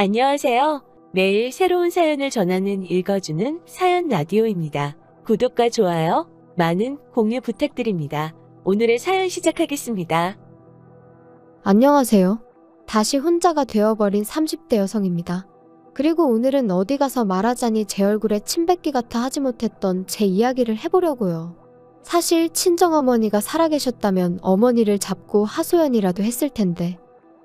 안녕하세요. 매일 새로운 사연을 전하는 읽어주는 사연 라디오입니다. 구독과 좋아요, 많은 공유 부탁드립니다. 오늘의 사연 시작하겠습니다. 안녕하세요. 다시 혼자가 되어버린 30대 여성입니다. 그리고 오늘은 어디 가서 말하자니 제 얼굴에 침 뱉기 같아 하지 못했던 제 이야기를 해보려고요. 사실 친정어머니가 살아계셨다면 어머니를 잡고 하소연이라도 했을 텐데,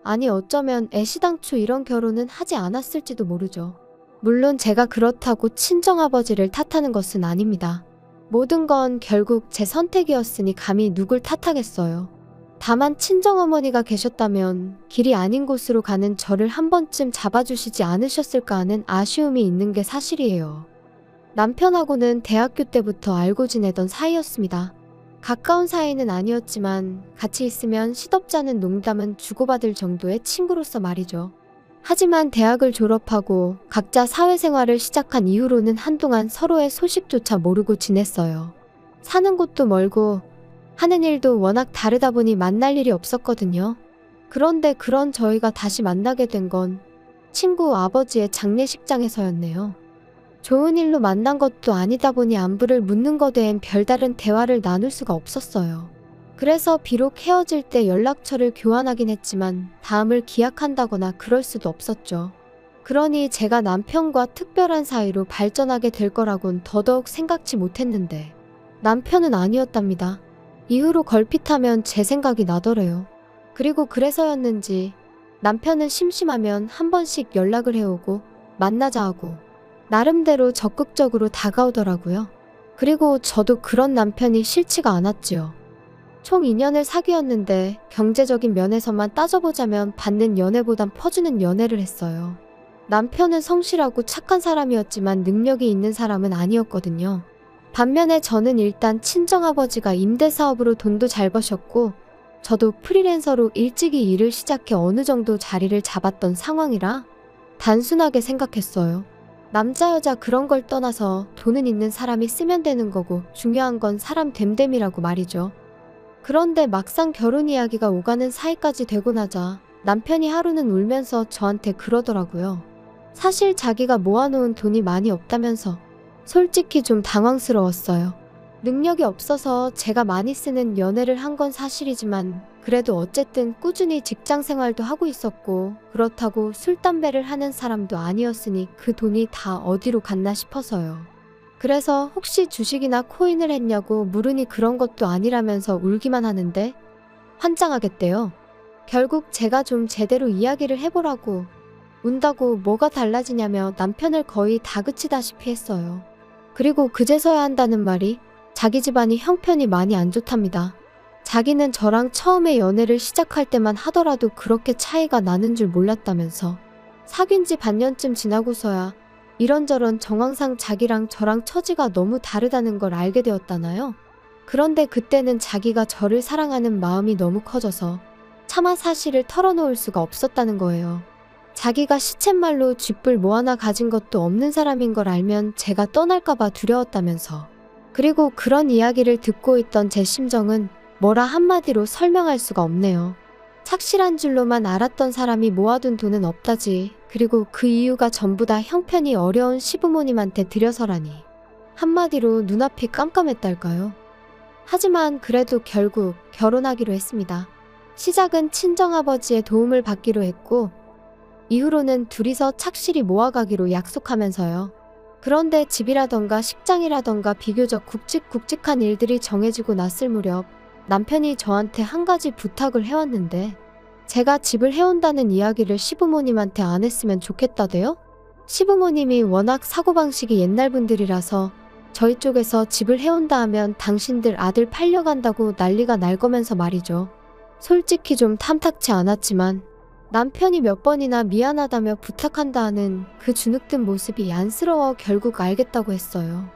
아니 어쩌면 애시당초 이런 결혼은 하지 않았을지도 모르죠. 물론 제가 그렇다고 친정아버지를 탓하는 것은 아닙니다. 모든 건 결국 제 선택이었으니 감히 누굴 탓하겠어요. 다만 친정어머니가 계셨다면 길이 아닌 곳으로 가는 저를 한 번쯤 잡아주시지 않으셨을까 하는 아쉬움이 있는 게 사실이에요. 남편하고는 대학교 때부터 알고 지내던 사이였습니다. 가까운 사이는 아니었지만 같이 있으면 시덥잖은 농담은 주고받을 정도의 친구로서 말이죠. 하지만 대학을 졸업하고 각자 사회생활을 시작한 이후로는 한동안 서로의 소식조차 모르고 지냈어요. 사는 곳도 멀고 하는 일도 워낙 다르다 보니 만날 일이 없었거든요. 그런데 그런 저희가 다시 만나게 된 건 친구 아버지의 장례식장에서였네요. 좋은 일로 만난 것도 아니다 보니 안부를 묻는 것 외엔 별다른 대화를 나눌 수가 없었어요. 그래서 비록 헤어질 때 연락처를 교환하긴 했지만 다음을 기약한다거나 그럴 수도 없었죠. 그러니 제가 남편과 특별한 사이로 발전하게 될 거라곤 더더욱 생각지 못했는데 남편은 아니었답니다. 이후로 걸핏하면 제 생각이 나더래요. 그리고 그래서였는지 남편은 심심하면 한 번씩 연락을 해오고 만나자 하고 나름대로 적극적으로 다가오더라고요. 그리고 저도 그런 남편이 싫지가 않았지요. 총 2년을 사귀었는데 경제적인 면에서만 따져보자면 받는 연애보단 퍼주는 연애를 했어요. 남편은 성실하고 착한 사람이었지만 능력이 있는 사람은 아니었거든요. 반면에 저는 일단 친정아버지가 임대사업으로 돈도 잘 버셨고 저도 프리랜서로 일찍이 일을 시작해 어느 정도 자리를 잡았던 상황이라 단순하게 생각했어요. 남자 여자 그런 걸 떠나서 돈은 있는 사람이 쓰면 되는 거고 중요한 건 사람 됨됨이라고 말이죠. 그런데 막상 결혼 이야기가 오가는 사이까지 되고 나자 남편이 하루는 울면서 저한테 그러더라고요. 사실 자기가 모아놓은 돈이 많이 없다면서. 솔직히 좀 당황스러웠어요. 능력이 없어서 제가 많이 쓰는 연애를 한 건 사실이지만 그래도 어쨌든 꾸준히 직장 생활도 하고 있었고 그렇다고 술, 담배를 하는 사람도 아니었으니 그 돈이 다 어디로 갔나 싶어서요. 그래서 혹시 주식이나 코인을 했냐고 물으니 그런 것도 아니라면서 울기만 하는데 환장하겠대요. 결국 제가 좀 제대로 이야기를 해보라고 운다고 뭐가 달라지냐며 남편을 거의 다그치다시피 했어요. 그리고 그제서야 한다는 말이 자기 집안이 형편이 많이 안 좋답니다. 자기는 저랑 처음에 연애를 시작할 때만 하더라도 그렇게 차이가 나는 줄 몰랐다면서 사귄 지 반년쯤 지나고서야 이런저런 정황상 자기랑 저랑 처지가 너무 다르다는 걸 알게 되었다나요? 그런데 그때는 자기가 저를 사랑하는 마음이 너무 커져서 차마 사실을 털어놓을 수가 없었다는 거예요. 자기가 시쳇말로 쥐뿔 뭐 하나 가진 것도 없는 사람인 걸 알면 제가 떠날까봐 두려웠다면서. 그리고 그런 이야기를 듣고 있던 제 심정은 뭐라 한마디로 설명할 수가 없네요. 착실한 줄로만 알았던 사람이 모아둔 돈은 없다지. 그리고 그 이유가 전부 다 형편이 어려운 시부모님한테 들여서라니. 한마디로 눈앞이 깜깜했달까요? 하지만 그래도 결국 결혼하기로 했습니다. 시작은 친정아버지의 도움을 받기로 했고 이후로는 둘이서 착실히 모아가기로 약속하면서요. 그런데 집이라던가 식장이라던가 비교적 굵직굵직한 일들이 정해지고 났을 무렵 남편이 저한테 한 가지 부탁을 해왔는데 제가 집을 해온다는 이야기를 시부모님한테 안 했으면 좋겠다대요? 시부모님이 워낙 사고방식이 옛날 분들이라서 저희 쪽에서 집을 해온다 하면 당신들 아들 팔려간다고 난리가 날 거면서 말이죠. 솔직히 좀 탐탁치 않았지만 남편이 몇 번이나 미안하다며 부탁한다 하는 그 주눅든 모습이 안쓰러워 결국 알겠다고 했어요.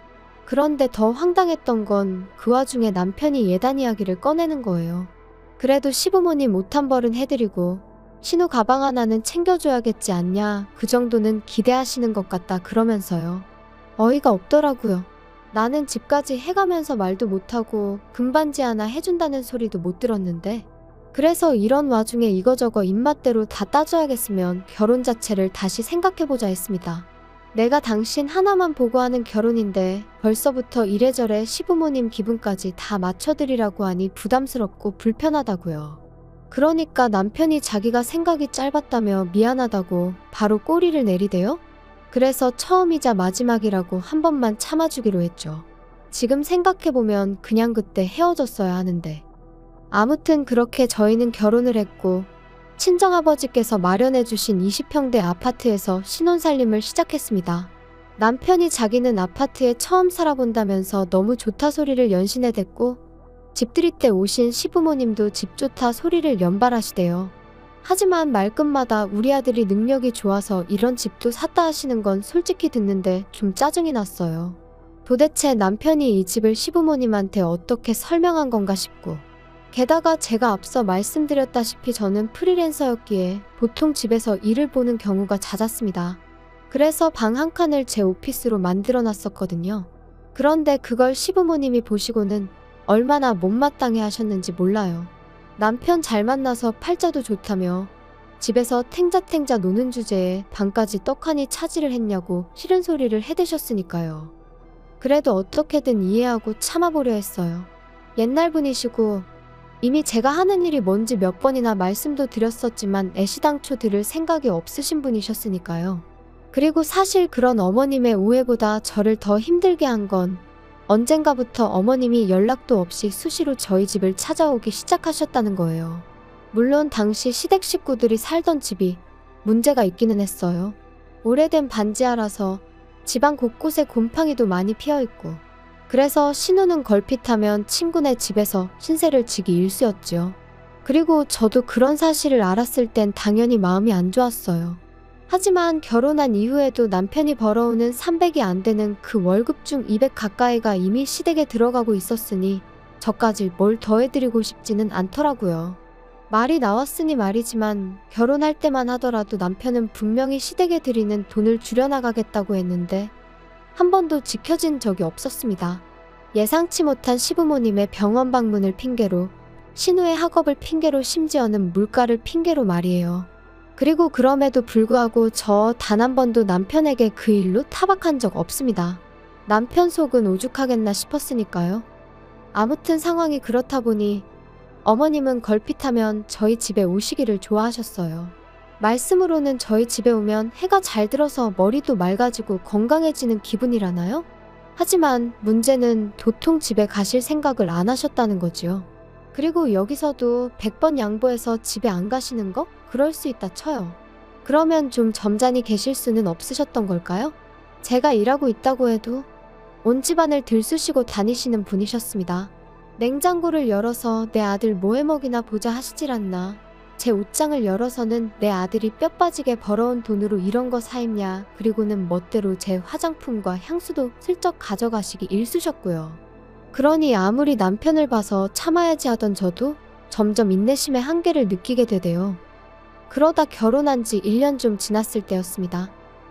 그런데 더 황당했던 건 그 와중에 남편이 예단 이야기를 꺼내는 거예요. 그래도 시부모님 못한 벌은 해드리고 신우 가방 하나는 챙겨줘야겠지 않냐, 그 정도는 기대하시는 것 같다 그러면서요. 어이가 없더라고요. 나는 집까지 해가면서 말도 못하고 금반지 하나 해준다는 소리도 못 들었는데 그래서 이런 와중에 이거저거 입맛대로 다 따져야겠으면 결혼 자체를 다시 생각해보자 했습니다. 내가 당신 하나만 보고 하는 결혼인데 벌써부터 이래저래 시부모님 기분까지 다 맞춰드리라고 하니 부담스럽고 불편하다고요. 그러니까 남편이 자기가 생각이 짧았다며 미안하다고 바로 꼬리를 내리대요? 그래서 처음이자 마지막이라고 한 번만 참아주기로 했죠. 지금 생각해보면 그냥 그때 헤어졌어야 하는데. 아무튼 그렇게 저희는 결혼을 했고 친정아버지께서 마련해주신 20평대 아파트에서 신혼살림을 시작했습니다. 남편이 자기는 아파트에 처음 살아본다면서 너무 좋다 소리를 연신해댔고 집들이 때 오신 시부모님도 집 좋다 소리를 연발하시대요. 하지만 말끝마다 우리 아들이 능력이 좋아서 이런 집도 샀다 하시는 건 솔직히 듣는데 좀 짜증이 났어요. 도대체 남편이 이 집을 시부모님한테 어떻게 설명한 건가 싶고 게다가 제가 앞서 말씀드렸다시피 저는 프리랜서였기에 보통 집에서 일을 보는 경우가 잦았습니다. 그래서 방 한 칸을 제 오피스로 만들어 놨었거든요. 그런데 그걸 시부모님이 보시고는 얼마나 못마땅해 하셨는지 몰라요. 남편 잘 만나서 팔자도 좋다며 집에서 탱자탱자 노는 주제에 방까지 떡하니 차지를 했냐고 싫은 소리를 해대셨으니까요. 그래도 어떻게든 이해하고 참아보려 했어요. 옛날 분이시고 이미 제가 하는 일이 뭔지 몇 번이나 말씀도 드렸었지만 애시당초 들을 생각이 없으신 분이셨으니까요. 그리고 사실 그런 어머님의 오해보다 저를 더 힘들게 한 건 언젠가부터 어머님이 연락도 없이 수시로 저희 집을 찾아오기 시작하셨다는 거예요. 물론 당시 시댁 식구들이 살던 집이 문제가 있기는 했어요. 오래된 반지하라서 집안 곳곳에 곰팡이도 많이 피어있고 그래서 신우는 걸핏하면 친구네 집에서 신세를 지기 일쑤였죠. 그리고 저도 그런 사실을 알았을 땐 당연히 마음이 안 좋았어요. 하지만 결혼한 이후에도 남편이 벌어오는 300이 안 되는 그 월급 중 200 가까이가 이미 시댁에 들어가고 있었으니 저까지 뭘 더해드리고 싶지는 않더라고요. 말이 나왔으니 말이지만 결혼할 때만 하더라도 남편은 분명히 시댁에 드리는 돈을 줄여나가겠다고 했는데 한 번도 지켜진 적이 없었습니다. 예상치 못한 시부모님의 병원 방문을 핑계로 신우의 학업을 핑계로 심지어는 물가를 핑계로 말이에요. 그리고 그럼에도 불구하고 저 단 한 번도 남편에게 그 일로 타박한 적 없습니다. 남편 속은 오죽하겠나 싶었으니까요. 아무튼 상황이 그렇다 보니 어머님은 걸핏하면 저희 집에 오시기를 좋아하셨어요. 말씀으로는 저희 집에 오면 해가 잘 들어서 머리도 맑아지고 건강해지는 기분이라나요? 하지만 문제는 도통 집에 가실 생각을 안 하셨다는 거지요. 그리고 여기서도 100번 양보해서 집에 안 가시는 거? 그럴 수 있다 쳐요. 그러면 좀 점잖이 계실 수는 없으셨던 걸까요? 제가 일하고 있다고 해도 온 집안을 들쑤시고 다니시는 분이셨습니다. 냉장고를 열어서 내 아들 뭐 해먹이나 보자 하시질 않나. 제 옷장을 열어서는 내 아들이 뼈 빠지게 벌어온 돈으로 이런 거 사입냐. 그리고는 멋대로 제 화장품과 향수도 슬쩍 가져가시기 일쑤셨고요. 그러니 아무리 남편을 봐서 참아야지 하던 저도 점점 인내심의 한계를 느끼게 되대요. 그러다 결혼한 지 1년 좀 지났을 때였습니다.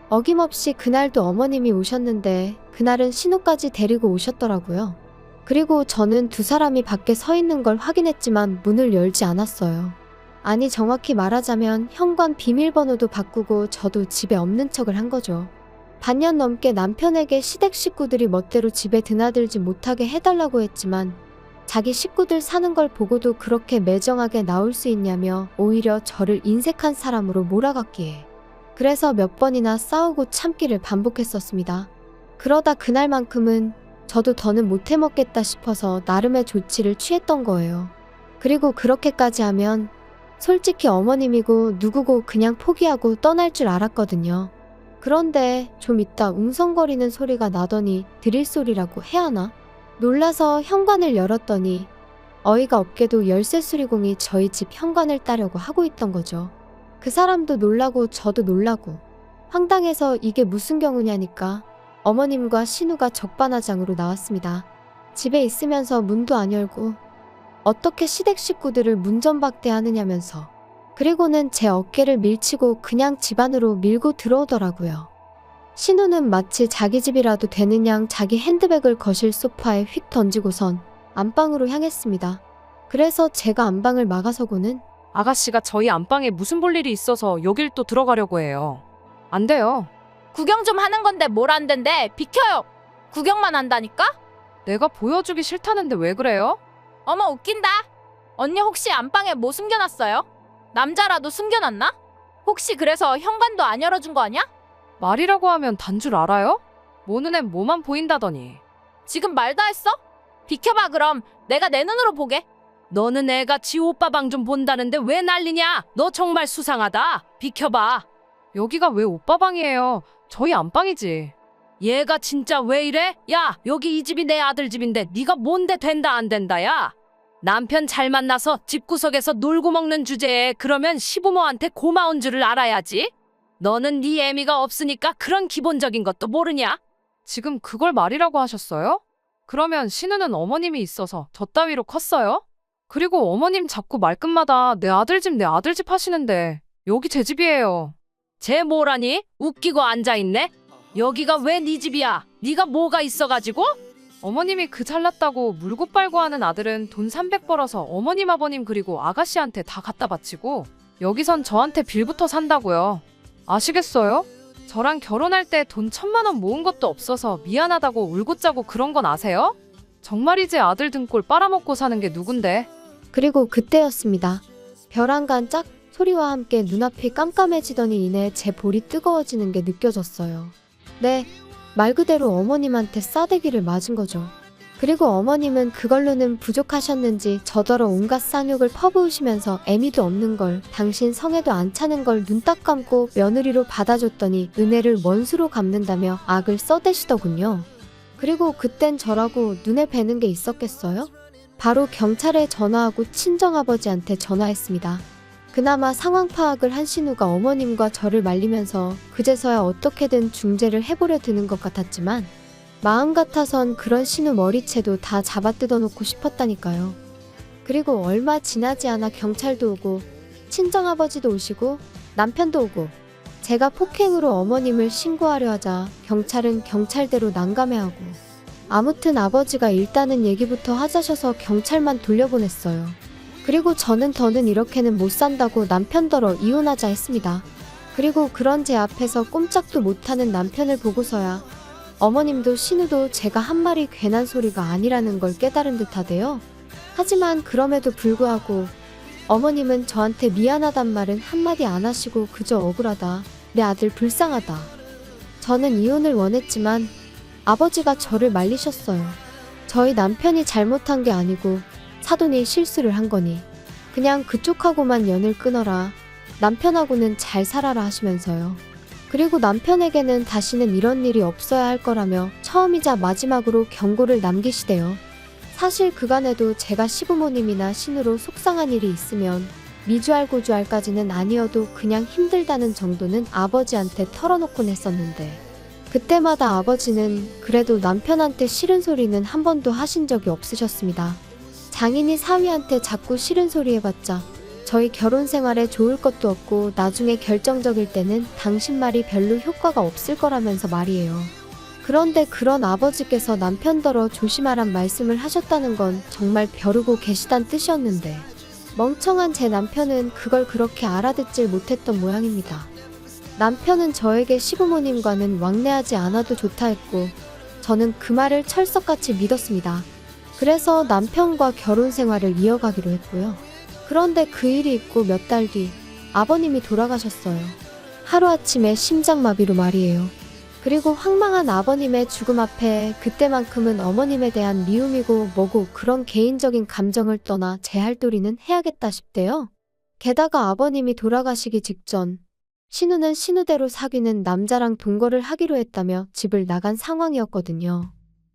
어김없이 그날도 어머님이 오셨는데 그날은 신우까지 데리고 오셨더라고요. 그리고 저는 두 사람이 밖에 서 있는 걸 확인했지만 문을 열지 않았어요. 아니 정확히 말하자면 현관 비밀번호도 바꾸고 저도 집에 없는 척을 한 거죠. 반년 넘게 남편에게 시댁 식구들이 멋대로 집에 드나들지 못하게 해달라고 했지만 자기 식구들 사는 걸 보고도 그렇게 매정하게 나올 수 있냐며 오히려 저를 인색한 사람으로 몰아갔기에 그래서 몇 번이나 싸우고 참기를 반복했었습니다. 그러다 그날만큼은 저도 더는 못 해먹겠다 싶어서 나름의 조치를 취했던 거예요. 그리고 그렇게까지 하면 솔직히 어머님이고 누구고 그냥 포기하고 떠날 줄 알았거든요. 그런데 좀 있다 웅성거리는 소리가 나더니 드릴 소리라고 해야 하나? 놀라서 현관을 열었더니 어이가 없게도 열쇠 수리공이 저희 집 현관을 따려고 하고 있던 거죠. 그 사람도 놀라고 저도 놀라고 황당해서 이게 무슨 경우냐니까 어머님과 신우가 적반하장으로 나왔습니다. 집에 있으면서 문도 안 열고 어떻게 시댁 식구들을 문전박대하느냐면서 그리고는 제 어깨를 밀치고 그냥 집 안으로 밀고 들어오더라고요. 신우는 마치 자기 집이라도 되는 양 자기 핸드백을 거실 소파에 휙 던지고선 안방으로 향했습니다. 그래서 제가 안방을 막아서고는 아가씨가 저희 안방에 무슨 볼 일이 있어서 여길 또 들어가려고 해요. 안 돼요. 구경 좀 하는 건데 뭘 안 된대. 비켜요. 구경만 한다니까? 내가 보여주기 싫다는데 왜 그래요? 어머 웃긴다. 언니 혹시 안방에 뭐 숨겨놨어요? 남자라도 숨겨놨나? 혹시 그래서 현관도 안 열어준 거 아니야? 말이라고 하면 단 줄 알아요? 모는 애 뭐만 보인다더니. 지금 말 다 했어? 비켜봐 그럼 내가 내 눈으로 보게. 너는 애가 지 오빠 방 좀 본다는데 왜 난리냐? 너 정말 수상하다. 비켜봐. 여기가 왜 오빠 방이에요? 저희 안방이지. 얘가 진짜 왜 이래? 야, 여기 이 집이 내 아들 집인데 네가 뭔데 된다 안 된다 야. 남편 잘 만나서 집구석에서 놀고 먹는 주제에 그러면 시부모한테 고마운 줄을 알아야지. 너는 네 애미가 없으니까 그런 기본적인 것도 모르냐? 지금 그걸 말이라고 하셨어요? 그러면 신우는 어머님이 있어서 저 따위로 컸어요? 그리고 어머님 자꾸 말끝마다 내 아들 집 하시는데 여기 제 집이에요. 쟤 뭐라니? 웃기고 앉아있네? 여기가 왜 네 집이야? 네가 뭐가 있어가지고? 어머님이 그 잘났다고 물고 빨고 하는 아들은 돈 300 벌어서 어머님 아버님 그리고 아가씨한테 다 갖다 바치고 여기선 저한테 빌부터 산다고요. 아시겠어요? 저랑 결혼할 때 돈 1,000만 원 모은 것도 없어서 미안하다고 울고 짜고 그런 건 아세요? 정말이지 아들 등골 빨아먹고 사는 게 누군데? 그리고 그때였습니다. 별 한 간 짝 소리와 함께 눈앞이 깜깜해지더니 이내 제 볼이 뜨거워지는 게 느껴졌어요. 네, 말 그대로 어머님한테 싸대기를 맞은 거죠. 그리고 어머님은 그걸로는 부족하셨는지 저더러 온갖 쌍욕을 퍼부으시면서 애미도 없는 걸 당신 성에도 안 차는 걸 눈 딱 감고 며느리로 받아줬더니 은혜를 원수로 갚는다며 악을 써대시더군요. 그리고 그땐 저라고 눈에 뵈는 게 있었겠어요? 바로 경찰에 전화하고 친정아버지한테 전화했습니다. 그나마 상황 파악을 한 신우가 어머님과 저를 말리면서 그제서야 어떻게든 중재를 해보려 드는 것 같았지만 마음 같아선 그런 신우 머리채도 다 잡아 뜯어놓고 싶었다니까요. 그리고 얼마 지나지 않아 경찰도 오고 친정아버지도 오시고 남편도 오고 제가 폭행으로 어머님을 신고하려 하자 경찰은 경찰대로 난감해하고 아무튼 아버지가 일단은 얘기부터 하자셔서 경찰만 돌려보냈어요. 그리고 저는 더는 이렇게는 못 산다고 남편더러 이혼하자 했습니다. 그리고 그런 제 앞에서 꼼짝도 못하는 남편을 보고서야 어머님도 신우도 제가 한 말이 괜한 소리가 아니라는 걸 깨달은 듯하대요. 하지만 그럼에도 불구하고 어머님은 저한테 미안하단 말은 한마디 안 하시고 그저 억울하다, 내 아들 불쌍하다. 저는 이혼을 원했지만 아버지가 저를 말리셨어요. 저희 남편이 잘못한 게 아니고 사돈이 실수를 한 거니 그냥 그쪽하고만 연을 끊어라, 남편하고는 잘 살아라 하시면서요. 그리고 남편에게는 다시는 이런 일이 없어야 할 거라며 처음이자 마지막으로 경고를 남기시대요. 사실 그간에도 제가 시부모님이나 신우로 속상한 일이 있으면 미주알 고주알까지는 아니어도 그냥 힘들다는 정도는 아버지한테 털어놓곤 했었는데 그때마다 아버지는 그래도 남편한테 싫은 소리는 한 번도 하신 적이 없으셨습니다. 장인이 사위한테 자꾸 싫은 소리 해봤자 저희 결혼 생활에 좋을 것도 없고 나중에 결정적일 때는 당신 말이 별로 효과가 없을 거라면서 말이에요. 그런데 그런 아버지께서 남편더러 조심하란 말씀을 하셨다는 건 정말 벼르고 계시단 뜻이었는데 멍청한 제 남편은 그걸 그렇게 알아듣질 못했던 모양입니다. 남편은 저에게 시부모님과는 왕래하지 않아도 좋다 했고 저는 그 말을 철석같이 믿었습니다. 그래서 남편과 결혼 생활을 이어가기로 했고요. 그런데 그 일이 있고 몇 달 뒤 아버님이 돌아가셨어요. 하루아침에 심장마비로 말이에요. 그리고 황망한 아버님의 죽음 앞에 그때만큼은 어머님에 대한 미움이고 뭐고 그런 개인적인 감정을 떠나 제 할 도리는 해야겠다 싶대요. 게다가 아버님이 돌아가시기 직전 신우는 신우대로 사귀는 남자랑 동거를 하기로 했다며 집을 나간 상황이었거든요.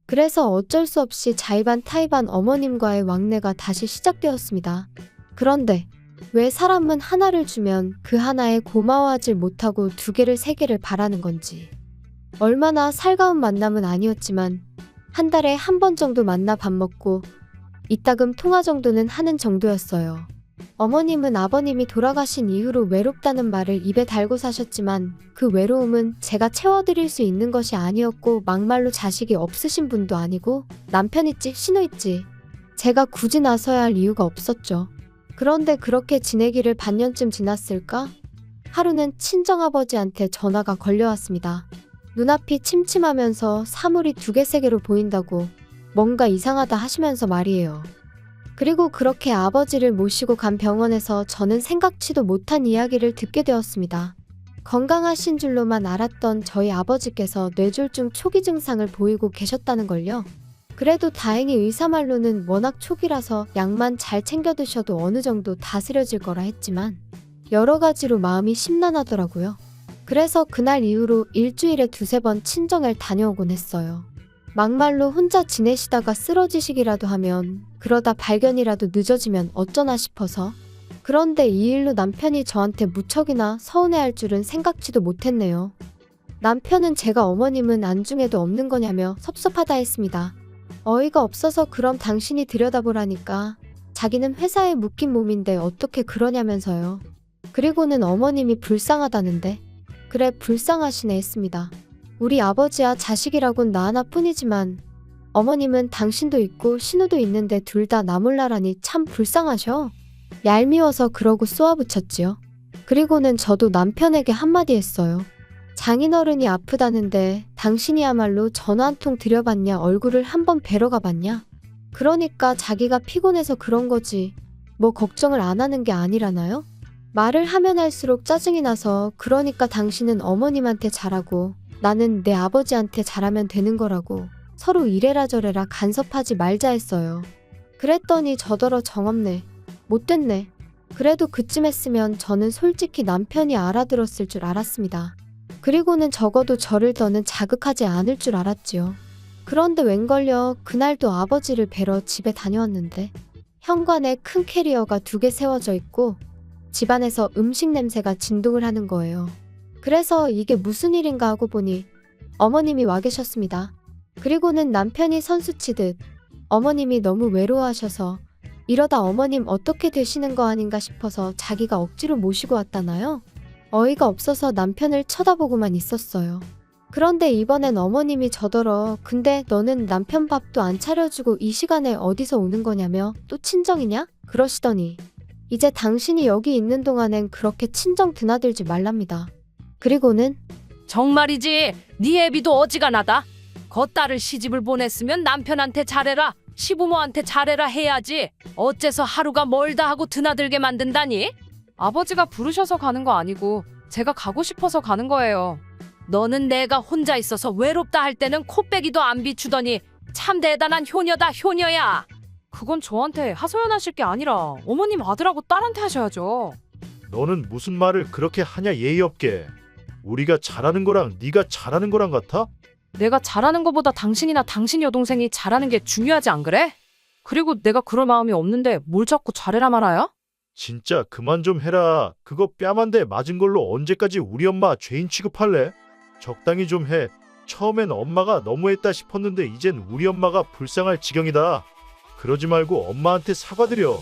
그래서 어쩔 수 없이 자의반 타의반 어머님과의 왕래가 다시 시작되었습니다. 그런데 왜 사람은 하나를 주면 그 하나에 고마워하지 못하고 두 개를 세 개를 바라는 건지. 얼마나 살가운 만남은 아니었지만 한 달에 한 번 정도 만나 밥 먹고 이따금 통화 정도는 하는 정도였어요. 어머님은 아버님이 돌아가신 이후로 외롭다는 말을 입에 달고 사셨지만 그 외로움은 제가 채워드릴 수 있는 것이 아니었고 막말로 자식이 없으신 분도 아니고 남편 있지 신우 있지 제가 굳이 나서야 할 이유가 없었죠. 그런데 그렇게 지내기를 반년쯤 지났을까? 하루는 친정아버지한테 전화가 걸려왔습니다. 눈앞이 침침하면서 사물이 두 개 세 개로 보인다고 뭔가 이상하다 하시면서 말이에요. 그리고 그렇게 아버지를 모시고 간 병원에서 저는 생각지도 못한 이야기를 듣게 되었습니다. 건강하신 줄로만 알았던 저희 아버지께서 뇌졸중 초기 증상을 보이고 계셨다는 걸요. 그래도 다행히 의사 말로는 워낙 초기라서 약만 잘 챙겨 드셔도 어느 정도 다스려질 거라 했지만 여러 가지로 마음이 심란하더라고요. 그래서 그날 이후로 일주일에 두세 번 친정을 다녀오곤 했어요. 막말로 혼자 지내시다가 쓰러지시기라도 하면 그러다 발견이라도 늦어지면 어쩌나 싶어서. 그런데 이 일로 남편이 저한테 무척이나 서운해할 줄은 생각지도 못했네요. 남편은 제가 어머님은 안중에도 없는 거냐며 섭섭하다 했습니다. 어이가 없어서 그럼 당신이 들여다보라니까. 자기는 회사에 묶인 몸인데 어떻게 그러냐면서요. 그리고는 어머님이 불쌍하다는데. 그래 불쌍하시네 했습니다. 우리 아버지야 자식이라곤 나 하나뿐이지만 어머님은 당신도 있고 신우도 있는데 둘 다 나 몰라라니 참 불쌍하셔. 얄미워서 그러고 쏘아붙였지요. 그리고는 저도 남편에게 한마디 했어요. 장인어른이 아프다는데 당신이야말로 전화 한 통 드려봤냐, 얼굴을 한번 뵈러 가봤냐. 그러니까 자기가 피곤해서 그런 거지 뭐 걱정을 안 하는 게 아니라나요? 말을 하면 할수록 짜증이 나서 그러니까 당신은 어머님한테 잘하고 나는 내 아버지한테 잘하면 되는 거라고 서로 이래라 저래라 간섭하지 말자 했어요. 그랬더니 저더러 정없네. 못됐네. 그래도 그쯤 했으면 저는 솔직히 남편이 알아들었을 줄 알았습니다. 그리고는 적어도 저를 더는 자극하지 않을 줄 알았지요. 그런데 웬걸요, 그날도 아버지를 뵈러 집에 다녀왔는데 현관에 큰 캐리어가 2개 세워져 있고 집안에서 음식 냄새가 진동을 하는 거예요. 그래서 이게 무슨 일인가 하고 보니 어머님이 와 계셨습니다. 그리고는 남편이 선수치듯 어머님이 너무 외로워하셔서 이러다 어머님 어떻게 되시는 거 아닌가 싶어서 자기가 억지로 모시고 왔다나요? 어이가 없어서 남편을 쳐다보고만 있었어요. 그런데 이번엔 어머님이 저더러 근데 너는 남편 밥도 안 차려주고 이 시간에 어디서 오는 거냐며 또 친정이냐? 그러시더니 이제 당신이 여기 있는 동안엔 그렇게 친정 드나들지 말랍니다. 그리고는 정말이지 네 애비도 어지간하다. 겉딸을 시집을 보냈으면 남편한테 잘해라, 시부모한테 잘해라 해야지. 어째서 하루가 멀다 하고 드나들게 만든다니? 아버지가 부르셔서 가는 거 아니고 제가 가고 싶어서 가는 거예요. 너는 내가 혼자 있어서 외롭다 할 때는 코빼기도 안 비추더니 참 대단한 효녀다 효녀야. 그건 저한테 하소연하실 게 아니라 어머님 아들하고 딸한테 하셔야죠. 너는 무슨 말을 그렇게 하냐 예의 없게. 우리가 잘하는 거랑 네가 잘하는 거랑 같아? 내가 잘하는 거보다 당신이나 당신 여동생이 잘하는 게 중요하지 안 그래? 그리고 내가 그럴 마음이 없는데 뭘 자꾸 잘해라 말아요? 진짜 그만 좀 해라. 그거 뺨 한 대 맞은 걸로 언제까지 우리 엄마 죄인 취급할래? 적당히 좀 해. 처음엔 엄마가 너무했다 싶었는데 이젠 우리 엄마가 불쌍할 지경이다. 그러지 말고 엄마한테 사과드려.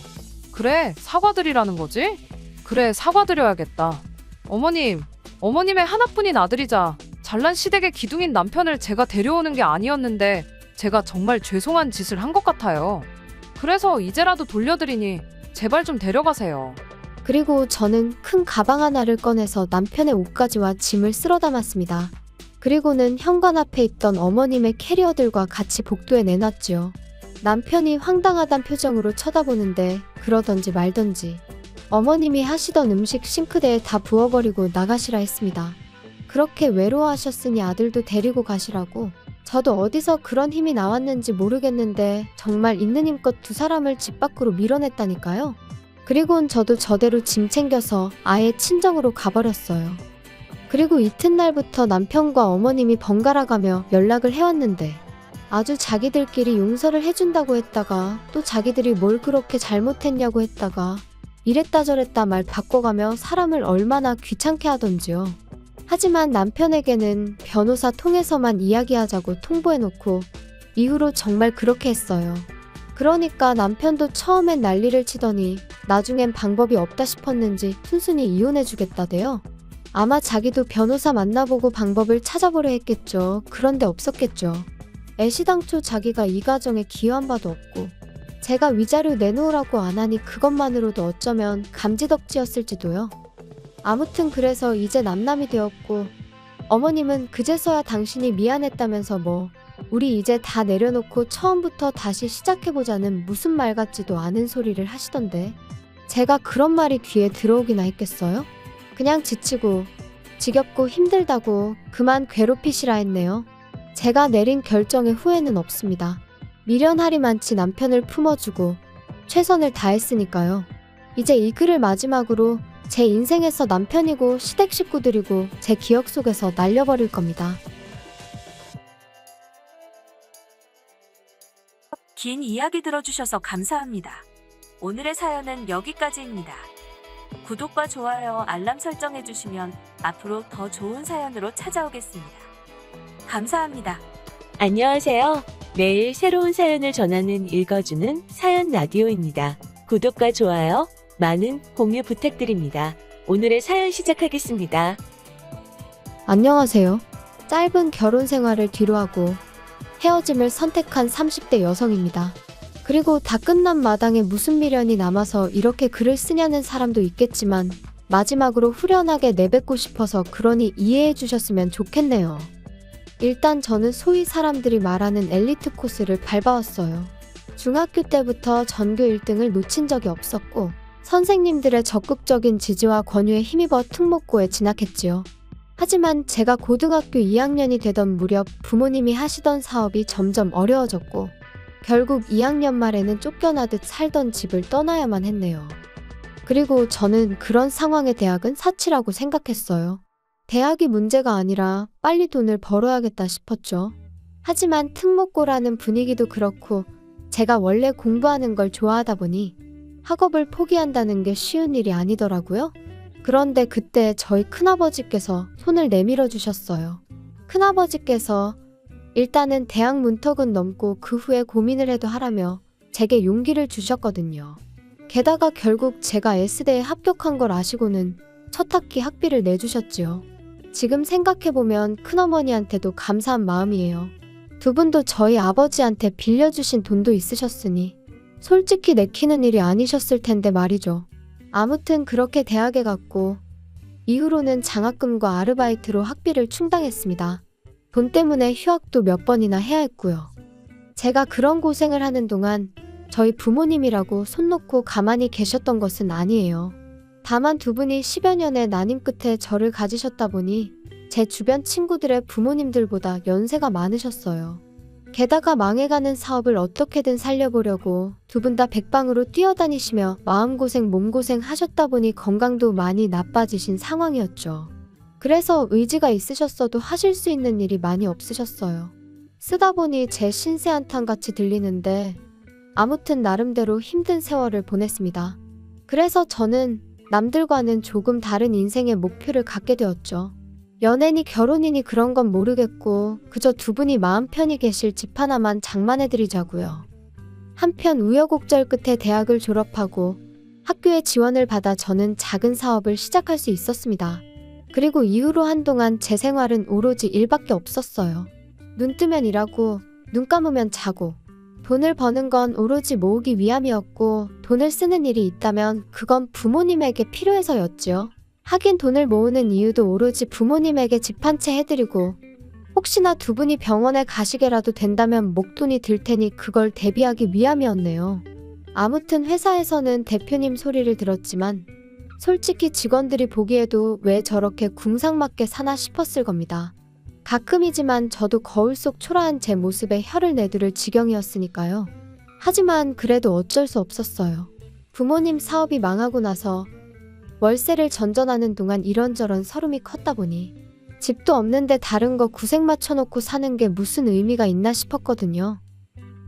그래, 사과드리라는 거지? 그래, 사과드려야겠다. 어머님의 하나뿐인 아들이자 잘난 시댁의 기둥인 남편을 제가 데려오는 게 아니었는데 제가 정말 죄송한 짓을 한 것 같아요. 그래서 이제라도 돌려드리니 제발 좀 데려가세요. 그리고 저는 큰 가방 하나를 꺼내서 남편의 옷가지와 짐을 쓸어 담았습니다. 그리고는 현관 앞에 있던 어머님의 캐리어들과 같이 복도에 내놨지요. 남편이 황당하단 표정으로 쳐다보는데 그러던지 말던지 어머님이 하시던 음식 싱크대에 다 부어버리고 나가시라 했습니다. 그렇게 외로워하셨으니 아들도 데리고 가시라고. 저도 어디서 그런 힘이 나왔는지 모르겠는데 정말 있는 힘껏 두 사람을 집 밖으로 밀어냈다니까요. 그리고는 저도 저대로 짐 챙겨서 아예 친정으로 가버렸어요. 그리고 이튿날부터 남편과 어머님이 번갈아 가며 연락을 해왔는데 아주 자기들끼리 용서를 해준다고 했다가 또 자기들이 뭘 그렇게 잘못했냐고 했다가 이랬다 저랬다 말 바꿔가며 사람을 얼마나 귀찮게 하던지요. 하지만 남편에게는 변호사 통해서만 이야기하자고 통보해놓고 이후로 정말 그렇게 했어요. 그러니까 남편도 처음엔 난리를 치더니 나중엔 방법이 없다 싶었는지 순순히 이혼해주겠다대요. 아마 자기도 변호사 만나보고 방법을 찾아보려 했겠죠. 그런데 없었겠죠. 애시당초 자기가 이 가정에 기여한 바도 없고 제가 위자료 내놓으라고 안 하니 그것만으로도 어쩌면 감지덕지였을지도요. 아무튼 그래서 이제 남남이 되었고, 어머님은 그제서야 당신이 미안했다면서 뭐 우리 이제 다 내려놓고 처음부터 다시 시작해보자는 무슨 말 같지도 않은 소리를 하시던데, 제가 그런 말이 귀에 들어오기나 했겠어요? 그냥 지치고 지겹고 힘들다고 그만 괴롭히시라 했네요. 제가 내린 결정에 후회는 없습니다. 미련하리만치 남편을 품어주고 최선을 다했으니까요. 이제 이 글을 마지막으로 제 인생에서 남편이고 시댁 식구들이고 제 기억 속에서 날려버릴 겁니다. 긴 이야기 들어주셔서 감사합니다. 오늘의 사연은 여기까지입니다. 구독과 좋아요, 알람 설정해주시면 앞으로 더 좋은 사연으로 찾아오겠습니다. 감사합니다. 안녕하세요. 매일 새로운 사연을 전하는 읽어주는 사연 라디오입니다. 구독과 좋아요, 많은 공유 부탁드립니다. 오늘의 사연 시작하겠습니다. 안녕하세요. 짧은 결혼 생활을 뒤로하고 헤어짐을 선택한 30대 여성입니다. 그리고 다 끝난 마당에 무슨 미련이 남아서 이렇게 글을 쓰냐는 사람도 있겠지만, 마지막으로 후련하게 내뱉고 싶어서 그러니 이해해 주셨으면 좋겠네요. 일단 저는 소위 사람들이 말하는 엘리트 코스를 밟아왔어요. 중학교 때부터 전교 1등을 놓친 적이 없었고, 선생님들의 적극적인 지지와 권유에 힘입어 특목고에 진학했지요. 하지만 제가 고등학교 2학년이 되던 무렵 부모님이 하시던 사업이 점점 어려워졌고, 결국 2학년 말에는 쫓겨나듯 살던 집을 떠나야만 했네요. 그리고 저는 그런 상황의 대학은 사치라고 생각했어요. 대학이 문제가 아니라 빨리 돈을 벌어야겠다 싶었죠. 하지만 특목고라는 분위기도 그렇고, 제가 원래 공부하는 걸 좋아하다 보니 학업을 포기한다는 게 쉬운 일이 아니더라고요. 그런데 그때 저희 큰아버지께서 손을 내밀어 주셨어요. 큰아버지께서 일단은 대학 문턱은 넘고 그 후에 고민을 해도 하라며 제게 용기를 주셨거든요. 게다가 결국 제가 S대에 합격한 걸 아시고는 첫 학기 학비를 내주셨지요. 지금 생각해보면 큰어머니한테도 감사한 마음이에요. 두 분도 저희 아버지한테 빌려주신 돈도 있으셨으니 솔직히 내키는 일이 아니셨을 텐데 말이죠. 아무튼 그렇게 대학에 갔고, 이후로는 장학금과 아르바이트로 학비를 충당했습니다. 돈 때문에 휴학도 몇 번이나 해야 했고요. 제가 그런 고생을 하는 동안 저희 부모님이라고 손 놓고 가만히 계셨던 것은 아니에요. 다만 두 분이 10여 년의 난임 끝에 저를 가지셨다 보니 제 주변 친구들의 부모님들보다 연세가 많으셨어요. 게다가 망해가는 사업을 어떻게든 살려보려고 두 분 다 백방으로 뛰어다니시며 마음고생 몸고생 하셨다 보니 건강도 많이 나빠지신 상황이었죠. 그래서 의지가 있으셨어도 하실 수 있는 일이 많이 없으셨어요. 쓰다 보니 제 신세 한탄같이 들리는데, 아무튼 나름대로 힘든 세월을 보냈습니다. 그래서 저는 남들과는 조금 다른 인생의 목표를 갖게 되었죠. 연애니 결혼이니 그런 건 모르겠고 그저 두 분이 마음 편히 계실 집 하나만 장만해드리자고요. 한편 우여곡절 끝에 대학을 졸업하고 학교에 지원을 받아 저는 작은 사업을 시작할 수 있었습니다. 그리고 이후로 한동안 제 생활은 오로지 일밖에 없었어요. 눈 뜨면 일하고 눈 감으면 자고, 돈을 버는 건 오로지 모으기 위함이었고, 돈을 쓰는 일이 있다면 그건 부모님에게 필요해서였지요. 하긴 돈을 모으는 이유도 오로지 부모님에게 집 한 채 해드리고, 혹시나 두 분이 병원에 가시게라도 된다면 목돈이 들 테니 그걸 대비하기 위함이었네요. 아무튼 회사에서는 대표님 소리를 들었지만 솔직히 직원들이 보기에도 왜 저렇게 궁상맞게 사나 싶었을 겁니다. 가끔이지만 저도 거울 속 초라한 제 모습에 혀를 내두를 지경이었으니까요. 하지만 그래도 어쩔 수 없었어요. 부모님 사업이 망하고 나서 월세를 전전하는 동안 이런저런 서름이 컸다 보니 집도 없는데 다른 거 구색 맞춰놓고 사는 게 무슨 의미가 있나 싶었거든요.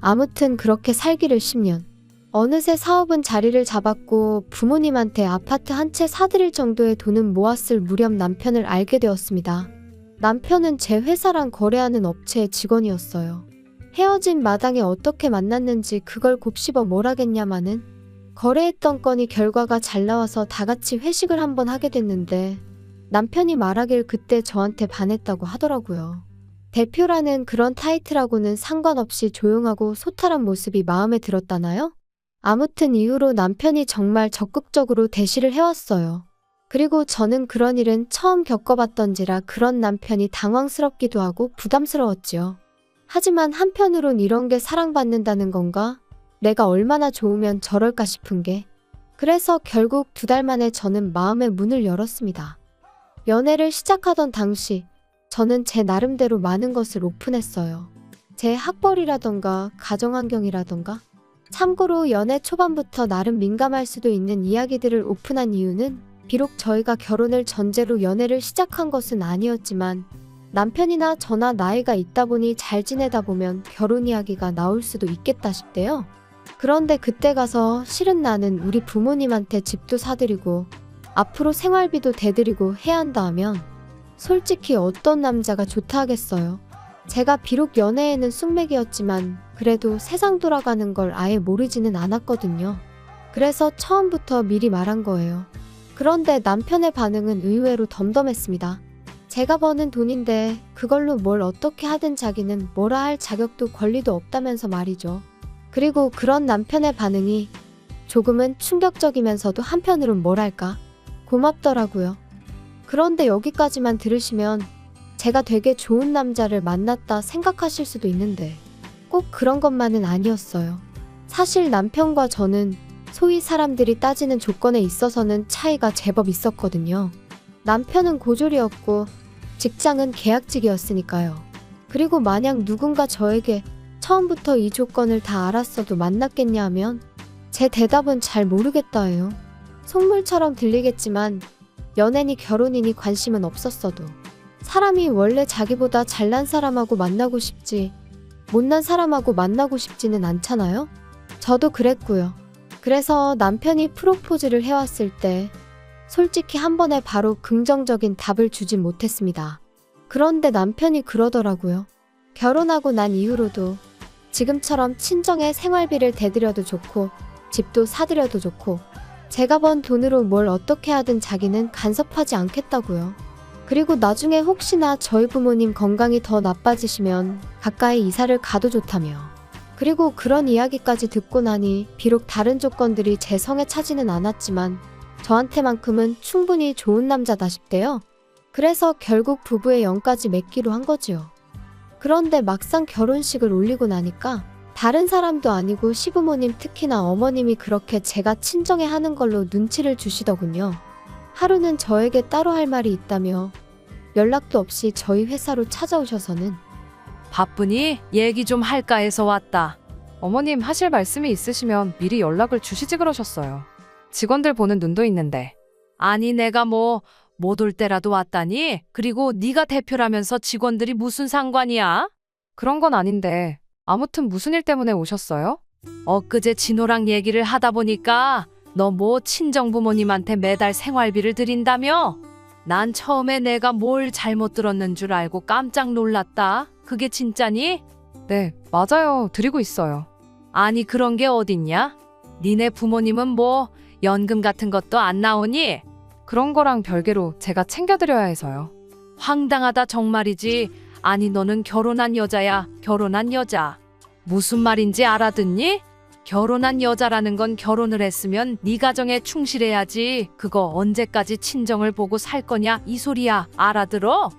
아무튼 그렇게 살기를 10년. 어느새 사업은 자리를 잡았고 부모님한테 아파트 한 채 사드릴 정도의 돈은 모았을 무렵 남편을 알게 되었습니다. 남편은 제 회사랑 거래하는 업체의 직원이었어요. 헤어진 마당에 어떻게 만났는지 그걸 곱씹어 뭘 하겠냐마는, 거래했던 건이 결과가 잘 나와서 다 같이 회식을 한번 하게 됐는데 남편이 말하길 그때 저한테 반했다고 하더라고요. 대표라는 그런 타이틀하고는 상관없이 조용하고 소탈한 모습이 마음에 들었다나요? 아무튼 이후로 남편이 정말 적극적으로 대시를 해왔어요. 그리고 저는 그런 일은 처음 겪어봤던지라 그런 남편이 당황스럽기도 하고 부담스러웠지요. 하지만 한편으론 이런 게 사랑받는다는 건가? 내가 얼마나 좋으면 저럴까 싶은 게. 그래서 결국 2달 만에 저는 마음의 문을 열었습니다. 연애를 시작하던 당시 저는 제 나름대로 많은 것을 오픈했어요. 제 학벌이라던가 가정환경이라던가. 참고로 연애 초반부터 나름 민감할 수도 있는 이야기들을 오픈한 이유는 비록 저희가 결혼을 전제로 연애를 시작한 것은 아니었지만 남편이나 저나 나이가 있다 보니 잘 지내다 보면 결혼 이야기가 나올 수도 있겠다 싶대요. 그런데 그때 가서 실은 나는 우리 부모님한테 집도 사드리고 앞으로 생활비도 대드리고 해야 한다 하면 솔직히 어떤 남자가 좋다 하겠어요. 제가 비록 연애에는 쑥맥이었지만 그래도 세상 돌아가는 걸 아예 모르지는 않았거든요. 그래서 처음부터 미리 말한 거예요. 그런데 남편의 반응은 의외로 덤덤했습니다. 제가 버는 돈인데 그걸로 뭘 어떻게 하든 자기는 뭐라 할 자격도 권리도 없다면서 말이죠. 그리고 그런 남편의 반응이 조금은 충격적이면서도 한편으론 뭐랄까 고맙더라고요. 그런데 여기까지만 들으시면 제가 되게 좋은 남자를 만났다 생각하실 수도 있는데 꼭 그런 것만은 아니었어요. 사실 남편과 저는 소위 사람들이 따지는 조건에 있어서는 차이가 제법 있었거든요. 남편은 고졸이었고 직장은 계약직이었으니까요. 그리고 만약 누군가 저에게 처음부터 이 조건을 다 알았어도 만났겠냐 하면 제 대답은 잘 모르겠다예요. 속물처럼 들리겠지만 연애니 결혼이니 관심은 없었어도 사람이 원래 자기보다 잘난 사람하고 만나고 싶지 못난 사람하고 만나고 싶지는 않잖아요? 저도 그랬고요. 그래서 남편이 프로포즈를 해왔을 때 솔직히 한 번에 바로 긍정적인 답을 주진 못했습니다. 그런데 남편이 그러더라고요. 결혼하고 난 이후로도 지금처럼 친정에 생활비를 대드려도 좋고 집도 사드려도 좋고 제가 번 돈으로 뭘 어떻게 하든 자기는 간섭하지 않겠다고요. 그리고 나중에 혹시나 저희 부모님 건강이 더 나빠지시면 가까이 이사를 가도 좋다며. 그리고 그런 이야기까지 듣고 나니 비록 다른 조건들이 제 성에 차지는 않았지만 저한테만큼은 충분히 좋은 남자다 싶대요. 그래서 결국 부부의 영까지 맺기로 한 거지요. 그런데 막상 결혼식을 올리고 나니까 다른 사람도 아니고 시부모님 특히나 어머님이 그렇게 제가 친정에 하는 걸로 눈치를 주시더군요. 하루는 저에게 따로 할 말이 있다며 연락도 없이 저희 회사로 찾아오셔서는 바쁘니? 얘기 좀 할까 해서 왔다. 어머님 하실 말씀이 있으시면 미리 연락을 주시지 그러셨어요. 직원들 보는 눈도 있는데. 아니 내가 뭐 못 올 때라도 왔다니? 그리고 네가 대표라면서 직원들이 무슨 상관이야? 그런 건 아닌데 아무튼 무슨 일 때문에 오셨어요? 엊그제 진호랑 얘기를 하다 보니까 너 뭐 친정부모님한테 매달 생활비를 드린다며? 난 처음에 내가 뭘 잘못 들었는 줄 알고 깜짝 놀랐다. 그게 진짜니? 네, 맞아요. 드리고 있어요. 아니 그런 게 어딨냐? 니네 부모님은 뭐 연금 같은 것도 안 나오니? 그런 거랑 별개로 제가 챙겨드려야 해서요. 황당하다 정말이지. 아니 너는 결혼한 여자야. 결혼한 여자. 무슨 말인지 알아듣니? 결혼한 여자라는 건 결혼을 했으면 네 가정에 충실해야지. 그거 언제까지 친정을 보고 살 거냐 이 소리야. 알아들어?